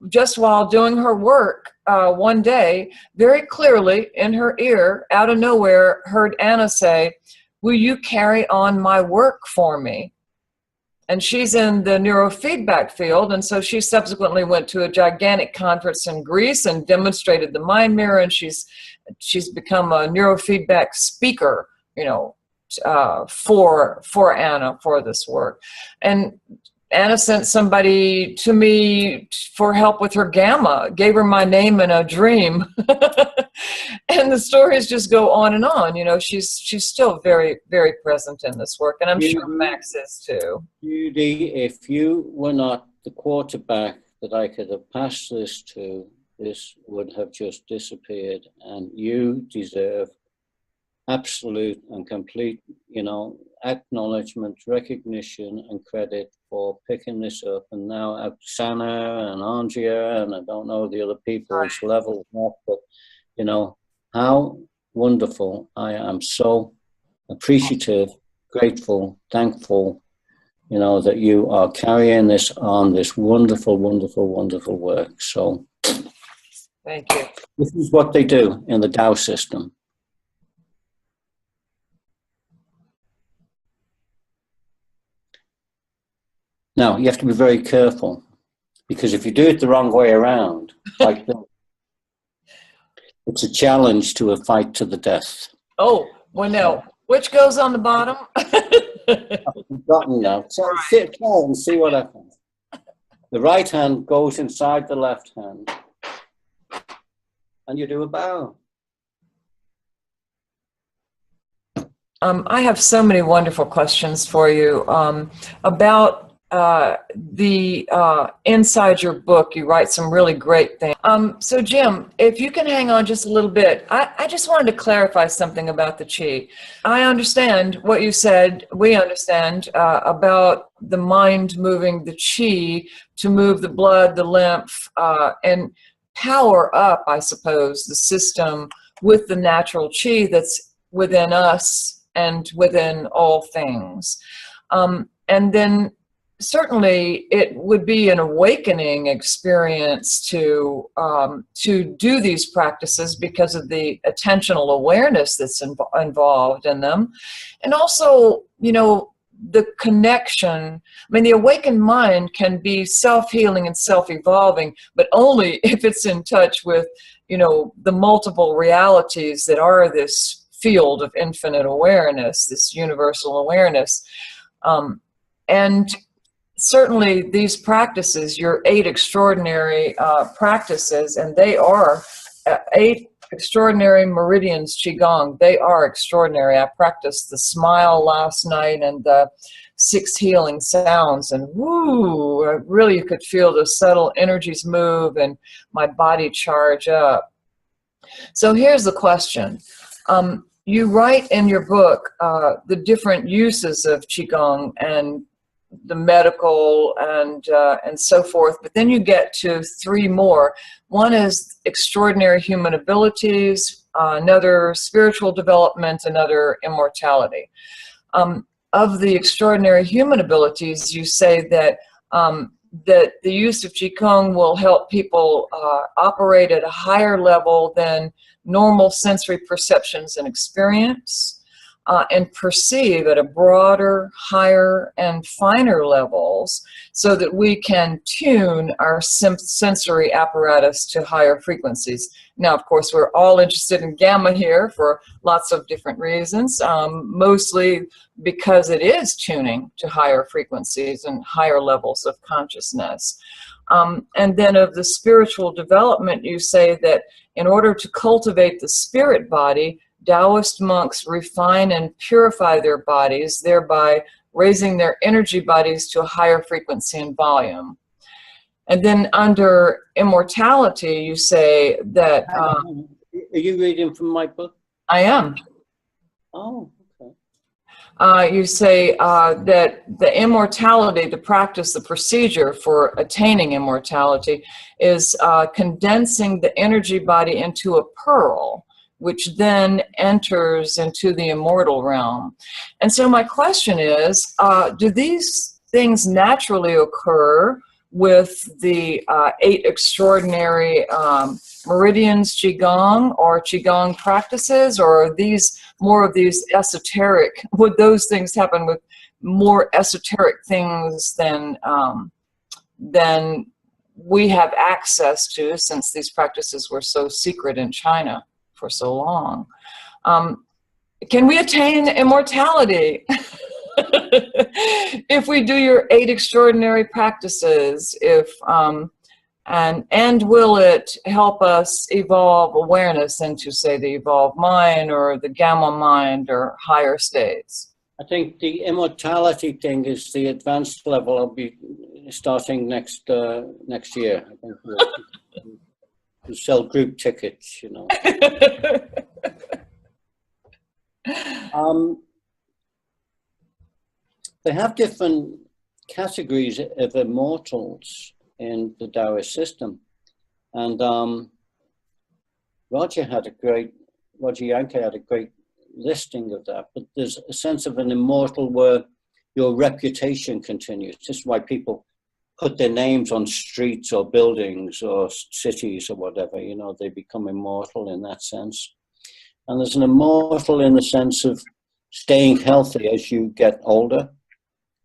just while doing her work one day, very clearly in her ear, out of nowhere, heard Anna say, will you carry on my work for me? And she's in the neurofeedback field, and so she subsequently went to a gigantic conference in Greece and demonstrated the mind mirror, and she's become a neurofeedback speaker, you know, for Anna, for this work. And Anna sent somebody to me for help with her gamma, gave her my name in a dream. And the stories just go on and on. You know, she's still very, very present in this work, and I'm sure Max is too. Judy, if you were not the quarterback that I could have passed this to, this would have just disappeared, and you deserve absolute and complete, you know, acknowledgement, recognition, and credit for picking this up. And now Oksana and Andrea, and I don't know the other people's level up, but you know, how wonderful. I am so appreciative, grateful, thankful, you know, that you are carrying this on, this wonderful, wonderful, wonderful work. So thank you. This is what they do in the Tao system. Now, you have to be very careful, because if you do it the wrong way around, like this, it's a challenge to a fight to the death. Oh, well, no. Which goes on the bottom? I've forgotten now. So sit down and see what happens. The right hand goes inside the left hand, and you do a bow. I have so many wonderful questions for you about inside your book. You write some really great things. So Jim, if you can hang on just a little bit, I just wanted to clarify something about the Qi. I understand what you said, we understand about the mind moving the Qi to move the blood, the lymph, and power up, I suppose, the system with the natural Qi that's within us and within all things. And then certainly it would be an awakening experience to do these practices because of the attentional awareness that's involved in them. And also, you know, the connection. I mean, the awakened mind can be self-healing and self-evolving, but only if it's in touch with you know, the multiple realities that are this field of infinite awareness, this universal awareness. And certainly these practices, your 8 extraordinary practices, and they are 8 extraordinary meridians Qigong. They are extraordinary. I practiced the smile last night and the 6 healing sounds, and woo, really you could feel the subtle energies move and my body charge up. So here's the question. You write in your book the different uses of Qigong and the medical and so forth, but then you get to 3 more. One is extraordinary human abilities, another spiritual development, another immortality. Of the extraordinary human abilities, you say that that the use of Qigong will help people operate at a higher level than normal sensory perceptions and experience, and perceive at a broader, higher, and finer levels so that we can tune our sensory apparatus to higher frequencies. Now, of course, we're all interested in gamma here for lots of different reasons, mostly because it is tuning to higher frequencies and higher levels of consciousness. And then of the spiritual development, you say that in order to cultivate the spirit body, Taoist monks refine and purify their bodies, thereby raising their energy bodies to a higher frequency and volume. And then under immortality, you say that... Are you reading from my book? I am. Oh, okay. You say that the immortality, the practice, the procedure for attaining immortality is condensing the energy body into a pearl, which then enters into the immortal realm. And so my question is, do these things naturally occur with the 8 extraordinary meridians Qigong or Qigong practices, or are these more of these esoteric, would those things happen with more esoteric things than we have access to, since these practices were so secret in China for so long? Can we attain immortality if we do your 8 extraordinary practices? And will it help us evolve awareness into, say, the evolved mind or the gamma mind or higher states? I think the immortality thing is the advanced level. I'll be starting next year. I think we'll sell group tickets, you know. They have different categories of immortals in the Taoist system, and Roger Yankee had a great listing of that. But there's a sense of an immortal where your reputation continues. This is why people put their names on streets or buildings or cities or whatever, you know, they become immortal in that sense. And there's an immortal in the sense of staying healthy as you get older.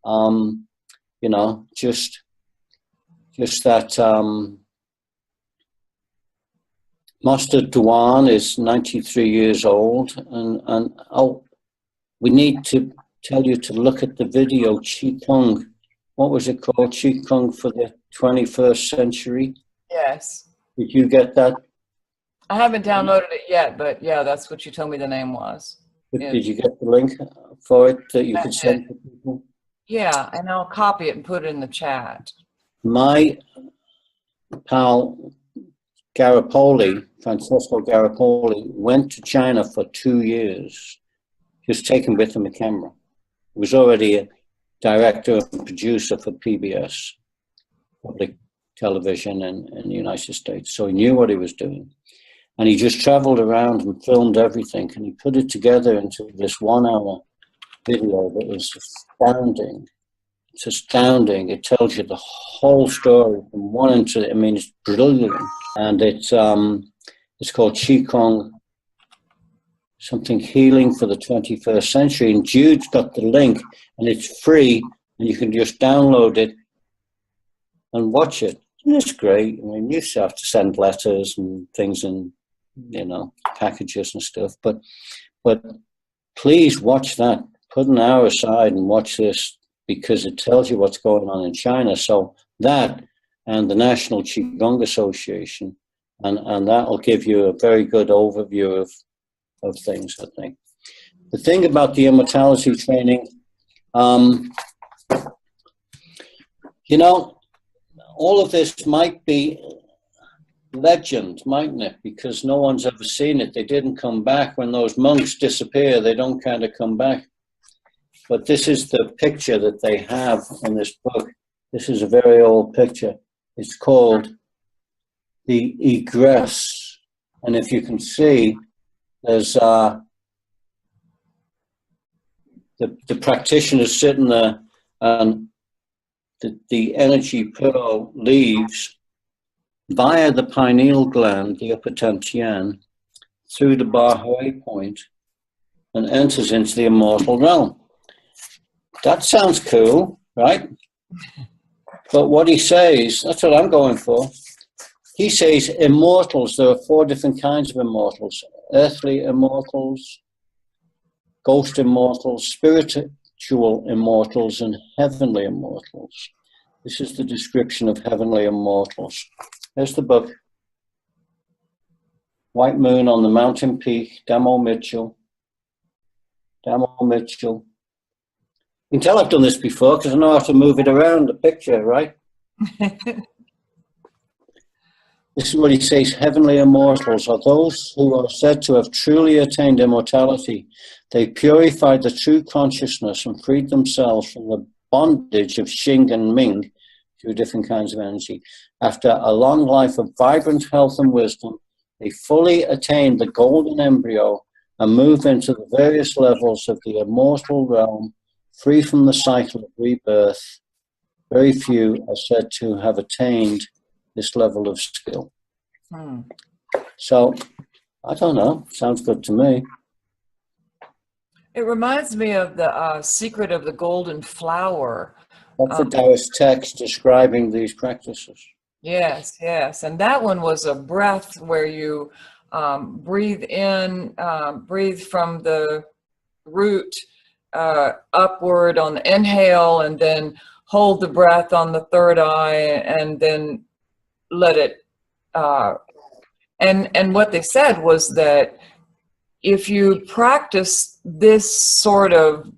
You know, just that Master Duan is 93 years old, and we need to tell you to look at the video Qigong. What was it called? Qigong for the 21st century? Yes. Did you get that? I haven't downloaded it yet, but yeah, that's what you told me the name was. Did you get the link for it that you could send to people? Yeah, and I'll copy it and put it in the chat. My pal Garipoli, Francesco Garipoli, went to China for 2 years. He was taken with him a camera. He was already a director and producer for PBS, public television in the United States. So he knew what he was doing. And he just traveled around and filmed everything. And he put it together into this 1-hour video that was astounding. It's astounding. It tells you the whole story from one end to, I mean, it's brilliant. And it's called Qigong, something healing for the 21st century. And Jude's got the link, and it's free, and you can just download it and watch it. And it's great. I mean, you used to have to send letters and things in, packages and stuff. But please watch that. Put an hour aside and watch this, because it tells you what's going on in China. So that and the National Qigong Association, and that'll give you a very good overview of things, I think. The thing about the immortality training, all of this might be legend, mightn't it? Because no one's ever seen it. They didn't come back. When those monks disappear, they don't kind of come back. But this is the picture that they have in this book. This is a very old picture. It's called the egress. And if you can see, there's the practitioners sitting there, and the energy pearl leaves via the pineal gland, the upper dantian, through the Bahui point, and enters into the immortal realm. That sounds cool, right? But what he says, that's what I'm going for. He says immortals, there are 4 different kinds of immortals: earthly immortals, ghost immortals, spiritual immortals, and heavenly immortals. This is the description of heavenly immortals. There's the book. White Moon on the Mountain Peak, Damo Mitchell. Damo Mitchell. You can tell I've done this before because I know how to move it around the picture, right? This is what he says: heavenly immortals are those who are said to have truly attained immortality. They purified the true consciousness and freed themselves from the bondage of Xing and Ming, 2 different kinds of energy. After a long life of vibrant health and wisdom, they fully attained the golden embryo and move into the various levels of the immortal realm, free from the cycle of rebirth. Very few are said to have attained this level of skill. So, I don't know. Sounds good to me. It reminds me of the secret of the golden flower. That's the Taoist text describing these practices. Yes, yes. And that one was a breath where you breathe in, breathe from the root upward on the inhale, and then hold the breath on the third eye, and then let it, and what they said was that if you practice this sort of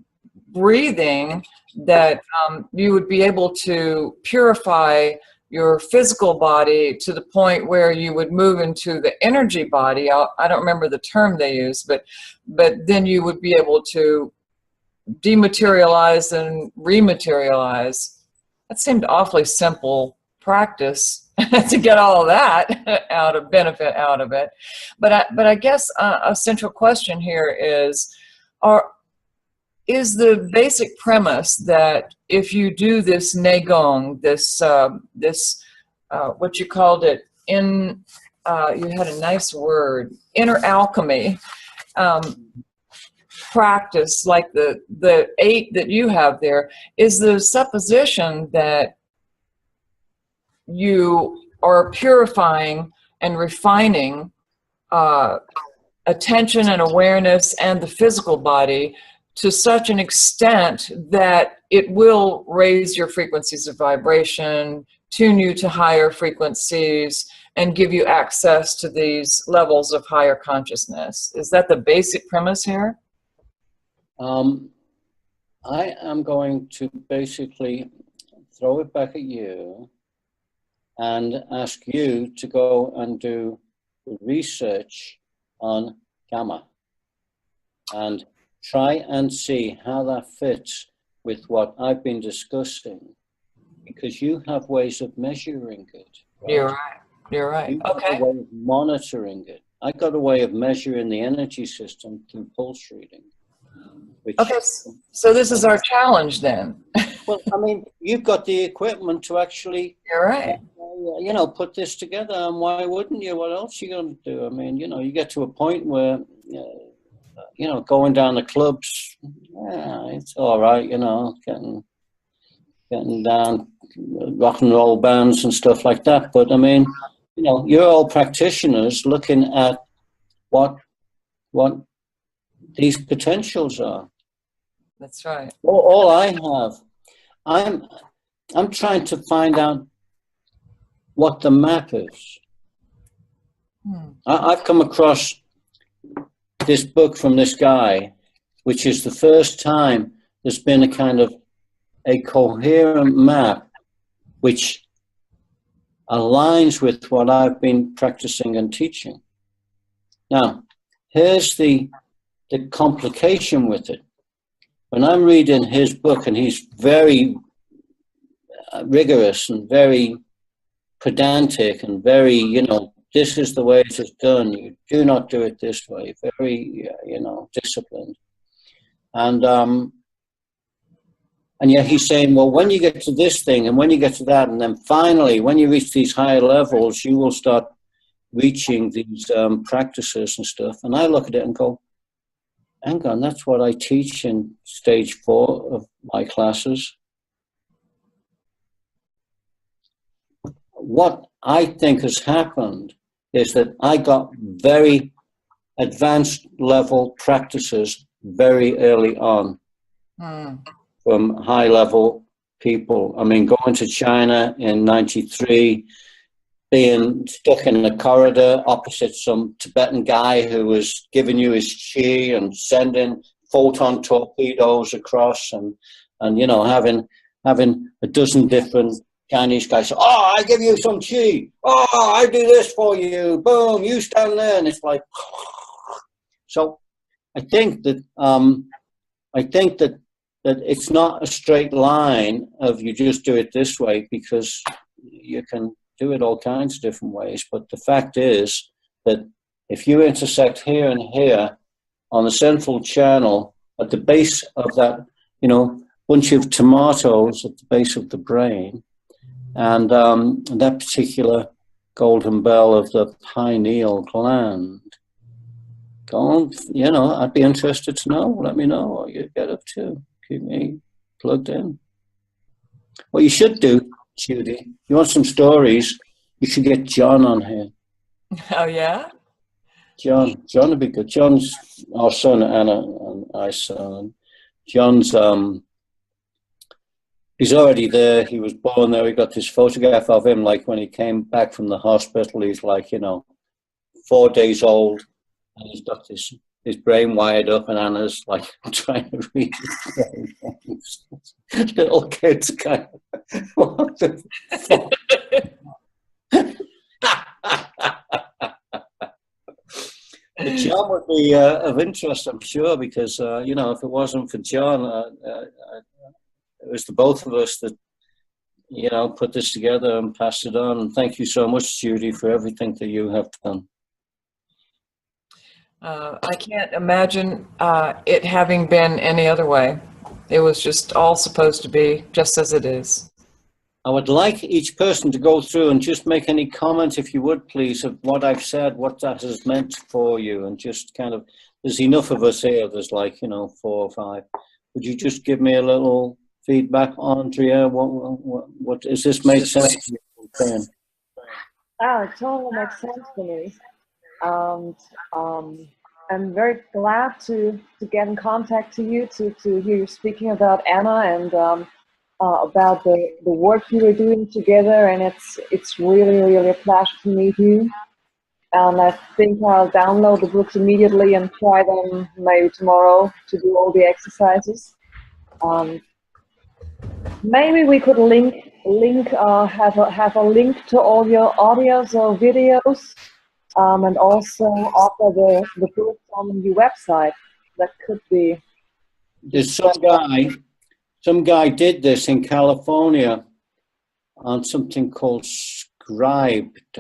breathing, that you would be able to purify your physical body to the point where you would move into the energy body. I don't remember the term they used, but then you would be able to dematerialize and rematerialize. That seemed awfully simple practice to get all of that benefit out of it. But I guess a central question here is the basic premise that if you do this Neigong, this what you called it, you had a nice word, inner alchemy practice, like the 8 that you have there, is the supposition that you are purifying and refining attention and awareness and the physical body to such an extent that it will raise your frequencies of vibration, tune you to higher frequencies, and give you access to these levels of higher consciousness. Is that the basic premise here? I am going to basically throw it back at you and ask you to go and do research on gamma and try and see how that fits with what I've been discussing, because you have ways of measuring it. Right? You're right. You're right. You have Okay. a way of monitoring it. I got a way of measuring the energy system through pulse reading. Okay, so this is our challenge then. Well, I mean, you've got the equipment to actually, You're right. put this together, and why wouldn't you? What else are you going to do? I mean, you get to a point where, going down the clubs, it's all right, getting getting down rock and roll bands and stuff like that. But I mean, you know, you're all practitioners looking at what these potentials are. That's right. All I have, I'm trying to find out what the map is. I've come across this book from this guy, which is the first time there's been a kind of a coherent map which aligns with what I've been practicing and teaching. Now, here's the complication with it. When I'm reading his book, and he's very rigorous and very pedantic and very, you know, this is the way it is done. You do not do it this way. Very, you know, disciplined. And yet he's saying, well, when you get to this thing and when you get to that, and then finally, when you reach these higher levels, you will start reaching these practices and stuff. And I look at it and go, hang on, that's what I teach in stage 4 of my classes. What I think has happened is that I got very advanced level practices very early on from high level people. I mean, going to China in '93, being stuck in a corridor opposite some Tibetan guy who was giving you his chi and sending photon torpedoes across, and you know, having a dozen different Chinese guys say, oh, I give you some chi. Oh, I do this for you. Boom, you stand there. And it's like, so I think that that it's not a straight line of you just do it this way, because you can do it all kinds of different ways. But the fact is that if you intersect here and here on the central channel at the base of that, you know, bunch of tomatoes at the base of the brain, and that particular golden bell of the pineal gland, go on, you know, I'd be interested to know. Let me know what you get up to. Keep me plugged in. What you should do, Judy, you want some stories, you should get John on here. Oh, yeah? John would be good. John's our son, Anna and I's son. John's, he's already there. He was born there. We got this photograph of him, like when he came back from the hospital. He's like, you know, 4 days old, and he's got his brain wired up, and Anna's like trying to read his brain. Little kids kind of, what the fuck? But John would be of interest, I'm sure, because, you know, if it wasn't for John, it was the both of us that, you know, put this together and passed it on. And thank you so much, Judy, for everything that you have done. I can't imagine it having been any other way. It was just all supposed to be just as it is. I would like each person to go through and just make any comment, if you would, please, of what I've said, what that has meant for you, and just kind of, there's enough of us here, there's like, you know, 4 or 5. Would you just give me a little feedback, Andrea? What does this make sense to you? Oh, it totally makes sense to me. And I'm very glad to get in contact to you, to hear you speaking about Anna and about the work you were doing together. And it's really, really a pleasure to meet you. And I think I'll download the books immediately and try them maybe tomorrow to do all the exercises. Maybe we could have a link to all your audios or videos, and also offer the books on your website. That could be. There's some guy did this in California on something called Scribed,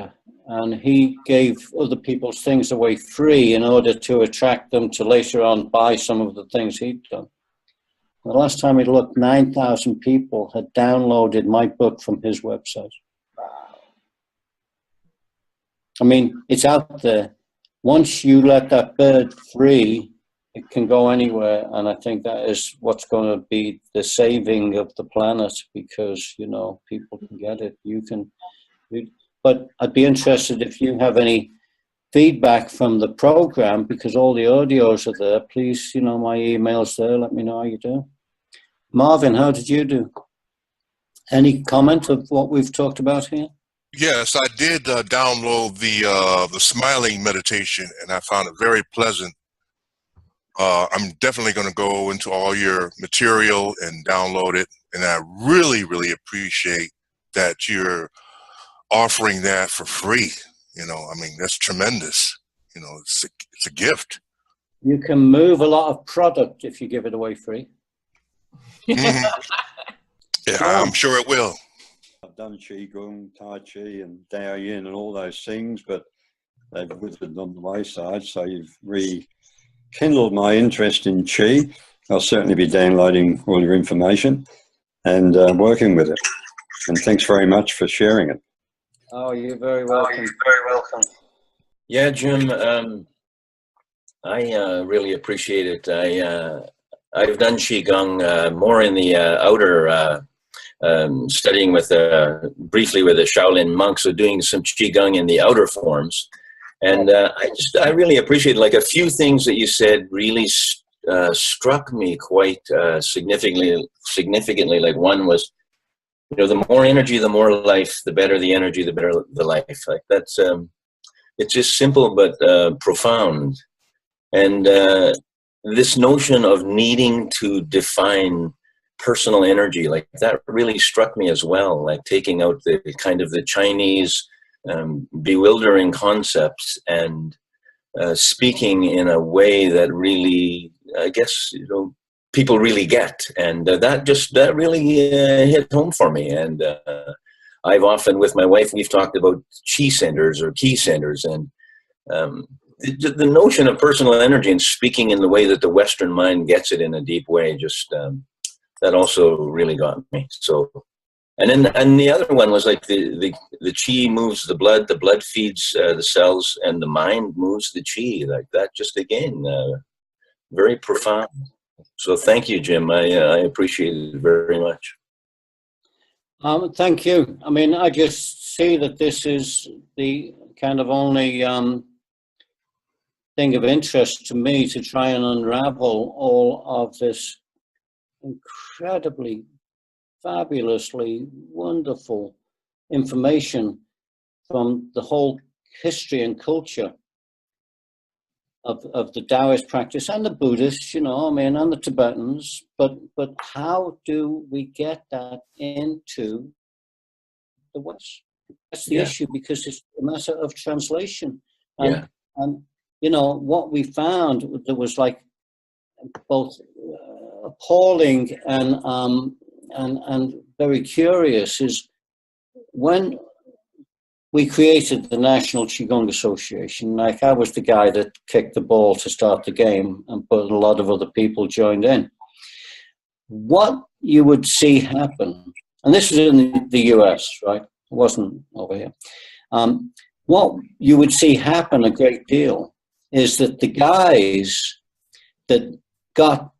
and he gave other people's things away free in order to attract them to later on buy some of the things he'd done. The last time he looked, 9,000 people had downloaded my book from his website. I mean, it's out there. Once you let that bird free, it can go anywhere, and I think that is what's going to be the saving of the planet, because, you know, people can get it. But I'd be interested if you have any feedback from the program, because all the audios are there. Please, you know, my email's there. Let me know how you do. Marvin, how did you do? Any comment of what we've talked about here? Yes, I did download the smiling meditation, and I found it very pleasant. I'm definitely going to go into all your material and download it, and I really, really appreciate that you're offering that for free. You know, I mean, that's tremendous. You know, it's a gift. You can move a lot of product if you give it away free. Mm-hmm. Yeah, I'm sure it will. I've done Qigong, Tai Chi, and Tao Yin and all those things, but they've withered on the wayside. So you've rekindled my interest in Qi. I'll certainly be downloading all your information and working with it. And thanks very much for sharing it. Oh, you're very welcome. Yeah, Jim, I really appreciate it. I've done Qigong more in the outer, studying with briefly with the Shaolin monks, so doing some Qigong in the outer forms. And I really appreciate, like, a few things that you said really struck me quite significantly. Like, one was, you know, the more energy, the more life, the better the energy, the better the life. Like, that's, it's just simple but profound. And this notion of needing to define personal energy, like, that really struck me as well, like taking out the kind of the Chinese bewildering concepts and speaking in a way that really, I guess, you know, people really get. And that really hit home for me. And I've often, with my wife, we've talked about chi centers or key centers, and the notion of personal energy and speaking in the way that the Western mind gets it in a deep way, just that also really got me. So, and the other one was like the chi moves the blood feeds the cells, and the mind moves the chi. Like that, just again, very profound. So thank you, Jim. I appreciate it very much. Thank you. I mean, I just see that this is the kind of only thing of interest to me, to try and unravel all of this incredibly, fabulously wonderful information from the whole history and culture of the Taoist practice and the Buddhists, you know, I mean, and the Tibetans, but how do we get that into the West? That's the issue, because it's a matter of translation. And you know, what we found that was like both appalling and very curious is when we created the National Qigong Association. Like, I was the guy that kicked the ball to start the game, but a lot of other people joined in. What you would see happen, and this is in the US, right? It wasn't over here. What you would see happen a great deal is that the guys that got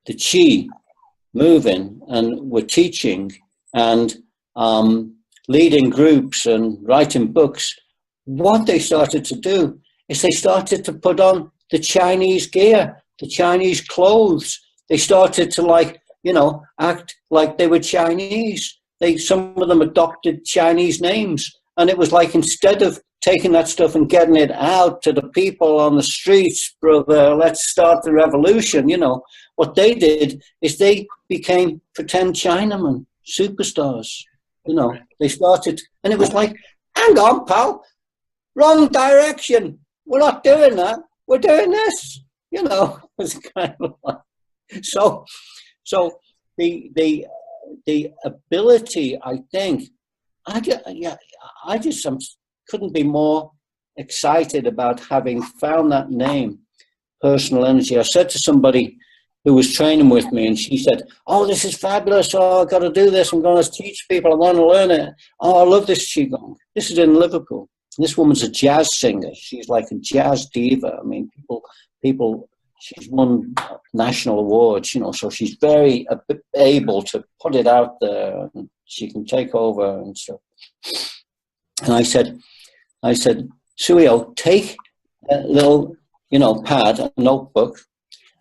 the Qi moving and were teaching and leading groups and writing books, what they started to do is they started to put on the Chinese gear, the Chinese clothes. They started to, like, you know, act like they were Chinese. Some of them adopted Chinese names. And it was like, instead of taking that stuff and getting it out to the people on the streets, brother, let's start the revolution, you know, what they did is they became pretend Chinamen, superstars. You know, they started, and it was like, hang on, pal, wrong direction. We're not doing that. We're doing this. You know, it's kind of like, so the ability, I think, I just couldn't be more excited about having found that name, personal energy. I said to somebody who was training with me, and she said, oh, this is fabulous. Oh, I've got to do this. I'm going to teach people. I want to learn it. Oh, I love this Qigong. This is in Liverpool. This woman's a jazz singer. She's like a jazz diva. I mean, people she's won national awards, you know, so she's very able to put it out there, and she can take over and stuff. And I said, Suio, take a little, you know, pad, a notebook,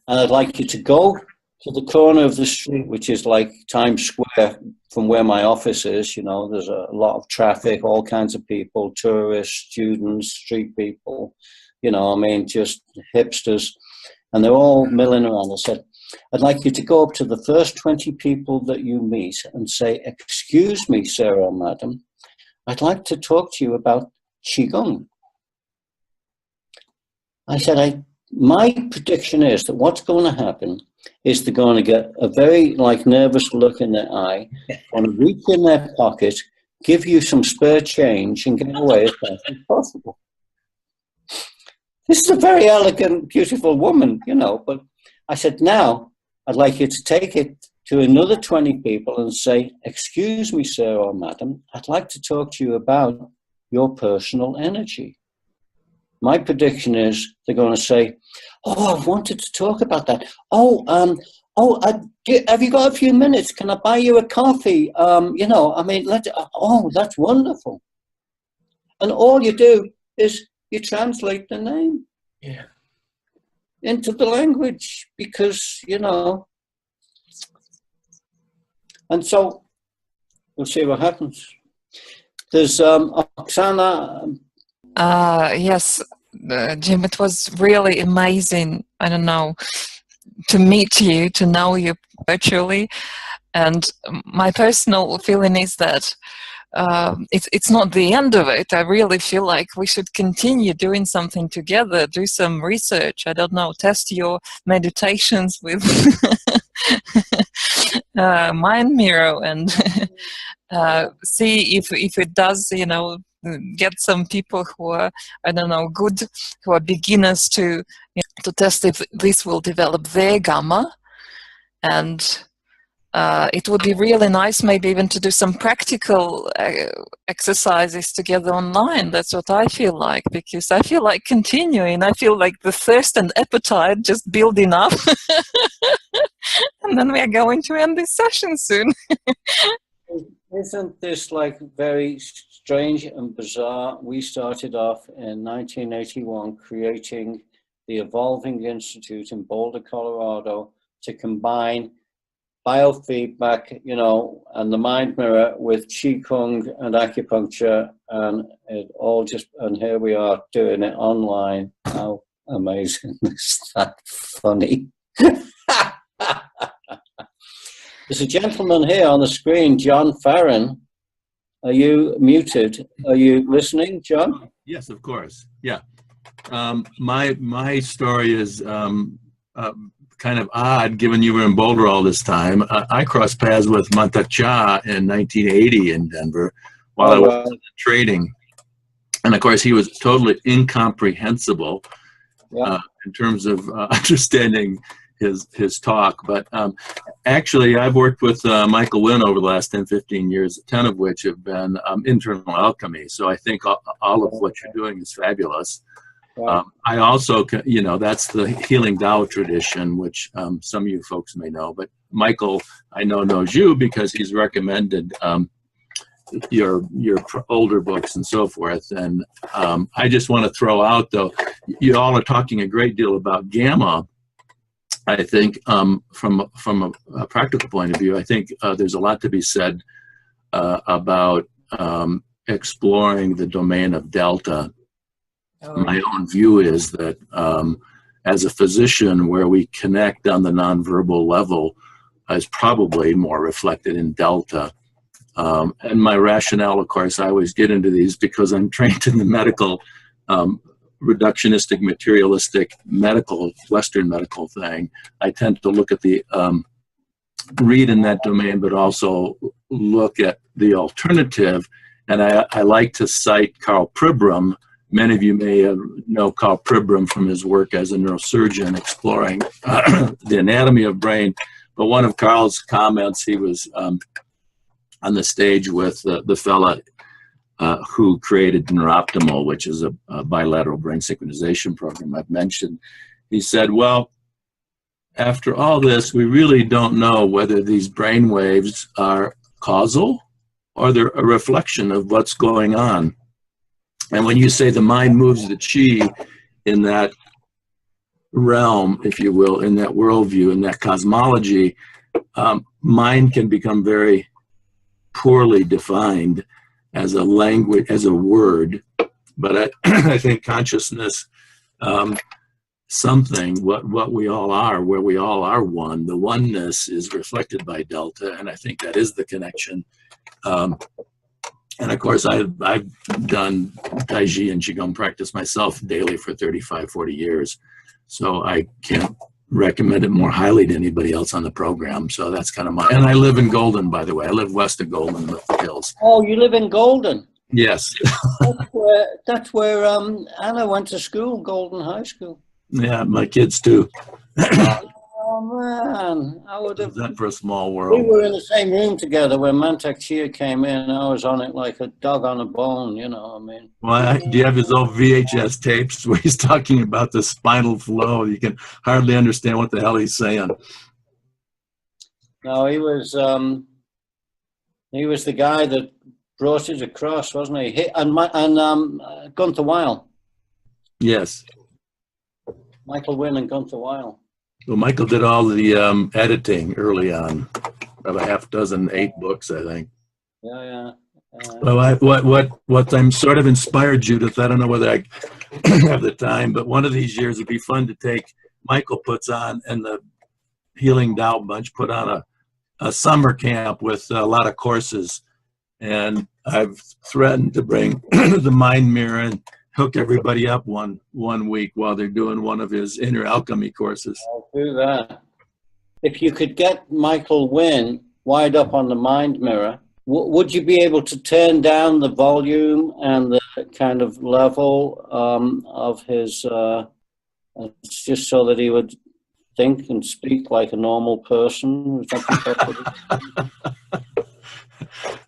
and I'd like you to go to the corner of the street, which is like Times Square from where my office is. You know, there's a lot of traffic, all kinds of people, tourists, students, street people, you know, I mean, just hipsters, and they're all milling around. I said, I'd like you to go up to the first 20 people that you meet and say, excuse me, sir or madam, I'd like to talk to you about Qigong. I said, my prediction is that what's going to happen is they're going to get a very nervous look in their eye, want to reach in their pocket, give you some spare change and get away as fast as possible. This is a very elegant, beautiful woman, you know, but I said, now I'd like you to take it to another 20 people and say, excuse me, sir or madam, I'd like to talk to you about your personal energy. My prediction is they're going to say, oh, I've wanted to talk about that. Have you got a few minutes? Can I buy you a coffee? You know, I mean, that's wonderful. And all you do is you translate the name into the language because, you know, and so we'll see what happens. There's Oksana. Yes, Jim, it was really amazing, I don't know, to meet you, to know you virtually. And my personal feeling is that it's not the end of it. I really feel like we should continue doing something together, do some research, I don't know, test your meditations with Mind Mirror and see if it does, you know, get some people who are, I don't know, good, who are beginners to, you know, to test if this will develop their gamma. And it would be really nice maybe even to do some practical exercises together online. That's what I feel like, because I feel like continuing. I feel like the thirst and appetite just building up. And then we are going to end this session soon. Isn't this like very strange and bizarre? We started off in 1981 creating the Evolving Institute in Boulder, Colorado to combine biofeedback, you know, and the mind mirror with Qigong and acupuncture, and it all just, and here we are doing it online. How amazing is that? Funny. There's a gentleman here on the screen, John Farron. Are you muted? Are you listening, John? Yes, of course. Yeah. My story is kind of odd, given you were in Boulder all this time. I crossed paths with Mantak Cha in 1980 in Denver while I was trading. And of course, he was totally incomprehensible in terms of understanding his talk. But actually, I've worked with Michael Wynn over the last 10, 15 years, 10 of which have been internal alchemy. So I think all of what you're doing is fabulous. I also, you know, that's the Healing Tao tradition, which some of you folks may know. But Michael, I know, knows you because he's recommended your older books and so forth. And I just want to throw out, though, you all are talking a great deal about gamma. I think from a practical point of view, I think there's a lot to be said about exploring the domain of delta. My own view is that as a physician, where we connect on the nonverbal level is probably more reflected in delta. And my rationale, of course, I always get into these because I'm trained in the medical reductionistic, materialistic, medical, Western medical thing. I tend to look at the, read in that domain, but also look at the alternative. And I like to cite Karl Pribram. Many of you may know Karl Pribram from his work as a neurosurgeon exploring the anatomy of brain. But one of Karl's comments, he was on the stage with the fella who created Neuroptimal, which is a bilateral brain synchronization program I've mentioned. He said, well, after all this, we really don't know whether these brain waves are causal or they're a reflection of what's going on. And when you say the mind moves the chi in that realm, if you will, in that worldview, in that cosmology, mind can become very poorly defined as a language, as a word. But I think consciousness, something, what we all are, where we all are one, the oneness is reflected by delta, and I think that is the connection. And of course, I've done Tai Chi and Qigong practice myself daily for 35, 40 years. So I can't recommend it more highly to anybody else on the program. So that's kind of my, and I live in Golden, by the way. I live west of Golden with the hills. Oh, you live in Golden? Yes. That's where Anna went to school, Golden High School. Yeah, my kids too. Oh man, I would have. That for a small world. We were in the same room together when Mantak Chia came in. I was on it like a dog on a bone, you know. I mean, well, do you have his old VHS tapes where he's talking about the spinal flow? You can hardly understand what the hell he's saying. No, he was the guy that brought it across, wasn't he? And Gunther Weil. Yes. Michael Wynn and Gunther Weil. Well, Michael did all the editing early on, about a half dozen, 8 books, I think. Yeah. Well, what I'm sort of inspired, Judith, I don't know whether I have the time, but one of these years it'd be fun to take, Michael puts on, and the Healing Tao Bunch put on a summer camp with a lot of courses. And I've threatened to bring the mind mirror and hook everybody up one week while they're doing one of his inner alchemy courses. I'll do that. If you could get Michael Wynn wired up on the mind mirror, would you be able to turn down the volume and the kind of level of his, just so that he would think and speak like a normal person?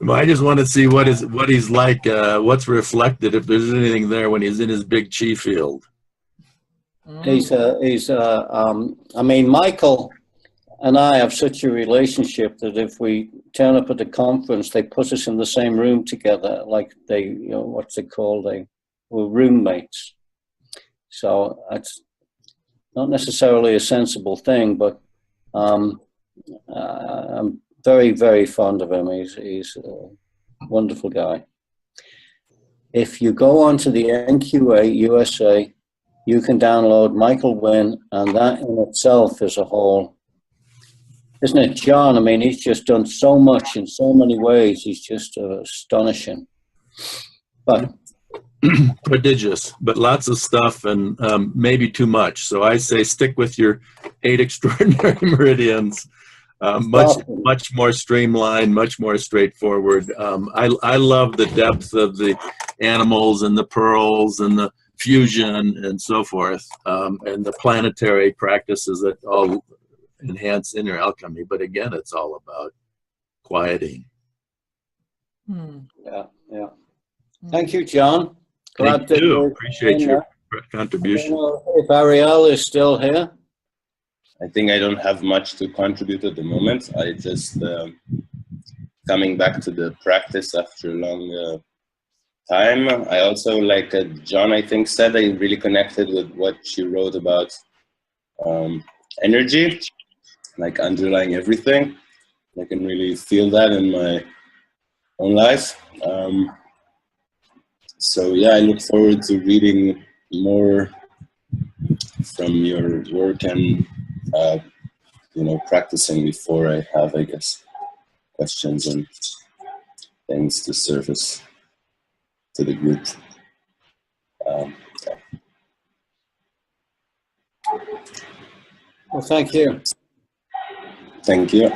Well, I just want to see what he's like, what's reflected, if there's anything there when he's in his big chi field. I mean, Michael and I have such a relationship that if we turn up at the conference, they put us in the same room together, like they, you know, what's it called? They were roommates. So that's not necessarily a sensible thing, but I'm very, very fond of him. He's a wonderful guy. If you go onto the NQA USA, you can download Michael Wynn, and that in itself is a whole, isn't it, John? I mean, he's just done so much in so many ways. He's just astonishing. But prodigious, but lots of stuff, and maybe too much. So I say stick with your 8 extraordinary meridians. Much more streamlined, much more straightforward. I love the depth of the animals and the pearls and the fusion and so forth, and the planetary practices that all enhance inner alchemy. But again, it's all about quieting. Yeah. Thank you, John. Glad Thank you. Appreciate your contribution. I don't know if Ariel is still here. I think I don't have much to contribute at the moment. I just coming back to the practice after a long time. I also, like John, I think, said, I really connected with what she wrote about energy, like underlying everything. I can really feel that in my own life. So yeah, I look forward to reading more from your work and practicing before I have, I guess, questions and things to surface to the group. Well, thank you. Thank you.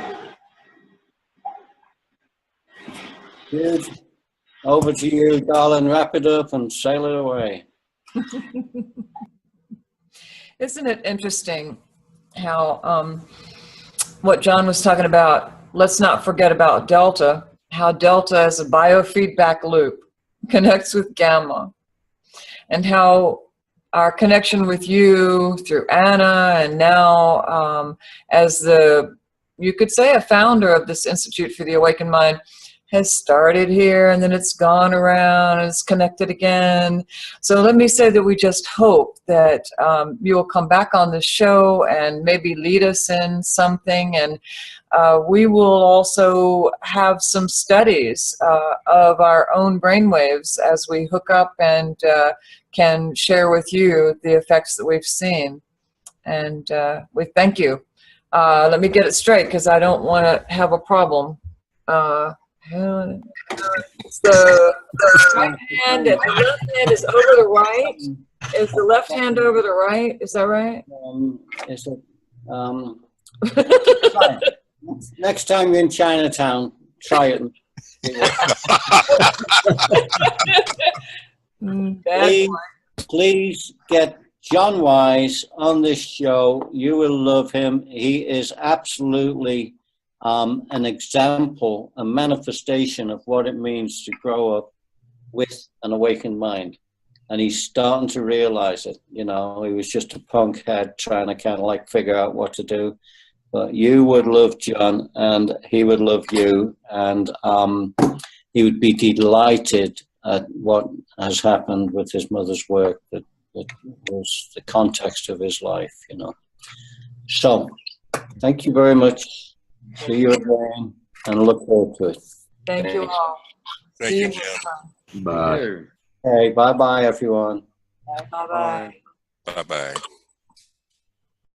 Good. Over to you, darling. Wrap it up and sail it away. Isn't it interesting how what John was talking about, let's not forget about delta, how delta as a biofeedback loop connects with gamma, and how our connection with you through Anna, and now as you could say, a founder of this Institute for the Awakened Mind, has started here, and then it's gone around and it's connected again. So let me say that we just hope that you will come back on the show and maybe lead us in something, and we will also have some studies of our own brainwaves as we hook up and can share with you the effects that we've seen. And we thank you. Let me get it straight, because I don't want to have a problem. It's the right hand, and the left hand is over the right. Is the left hand over the right? Is that right? Is it, next time you're in Chinatown, try it. Please get John Wise on this show. You will love him. He is absolutely an example, a manifestation of what it means to grow up with an awakened mind. And he's starting to realize it. You know, he was just a punk head trying to kind of like figure out what to do. But you would love John, and he would love you, and he would be delighted at what has happened with his mother's work that was the context of his life, you know. So, thank you very much. See you again, and look forward to it. Thank you all. Thank you, Jim. Bye. Hey, bye-bye, everyone. Bye-bye. Bye-bye.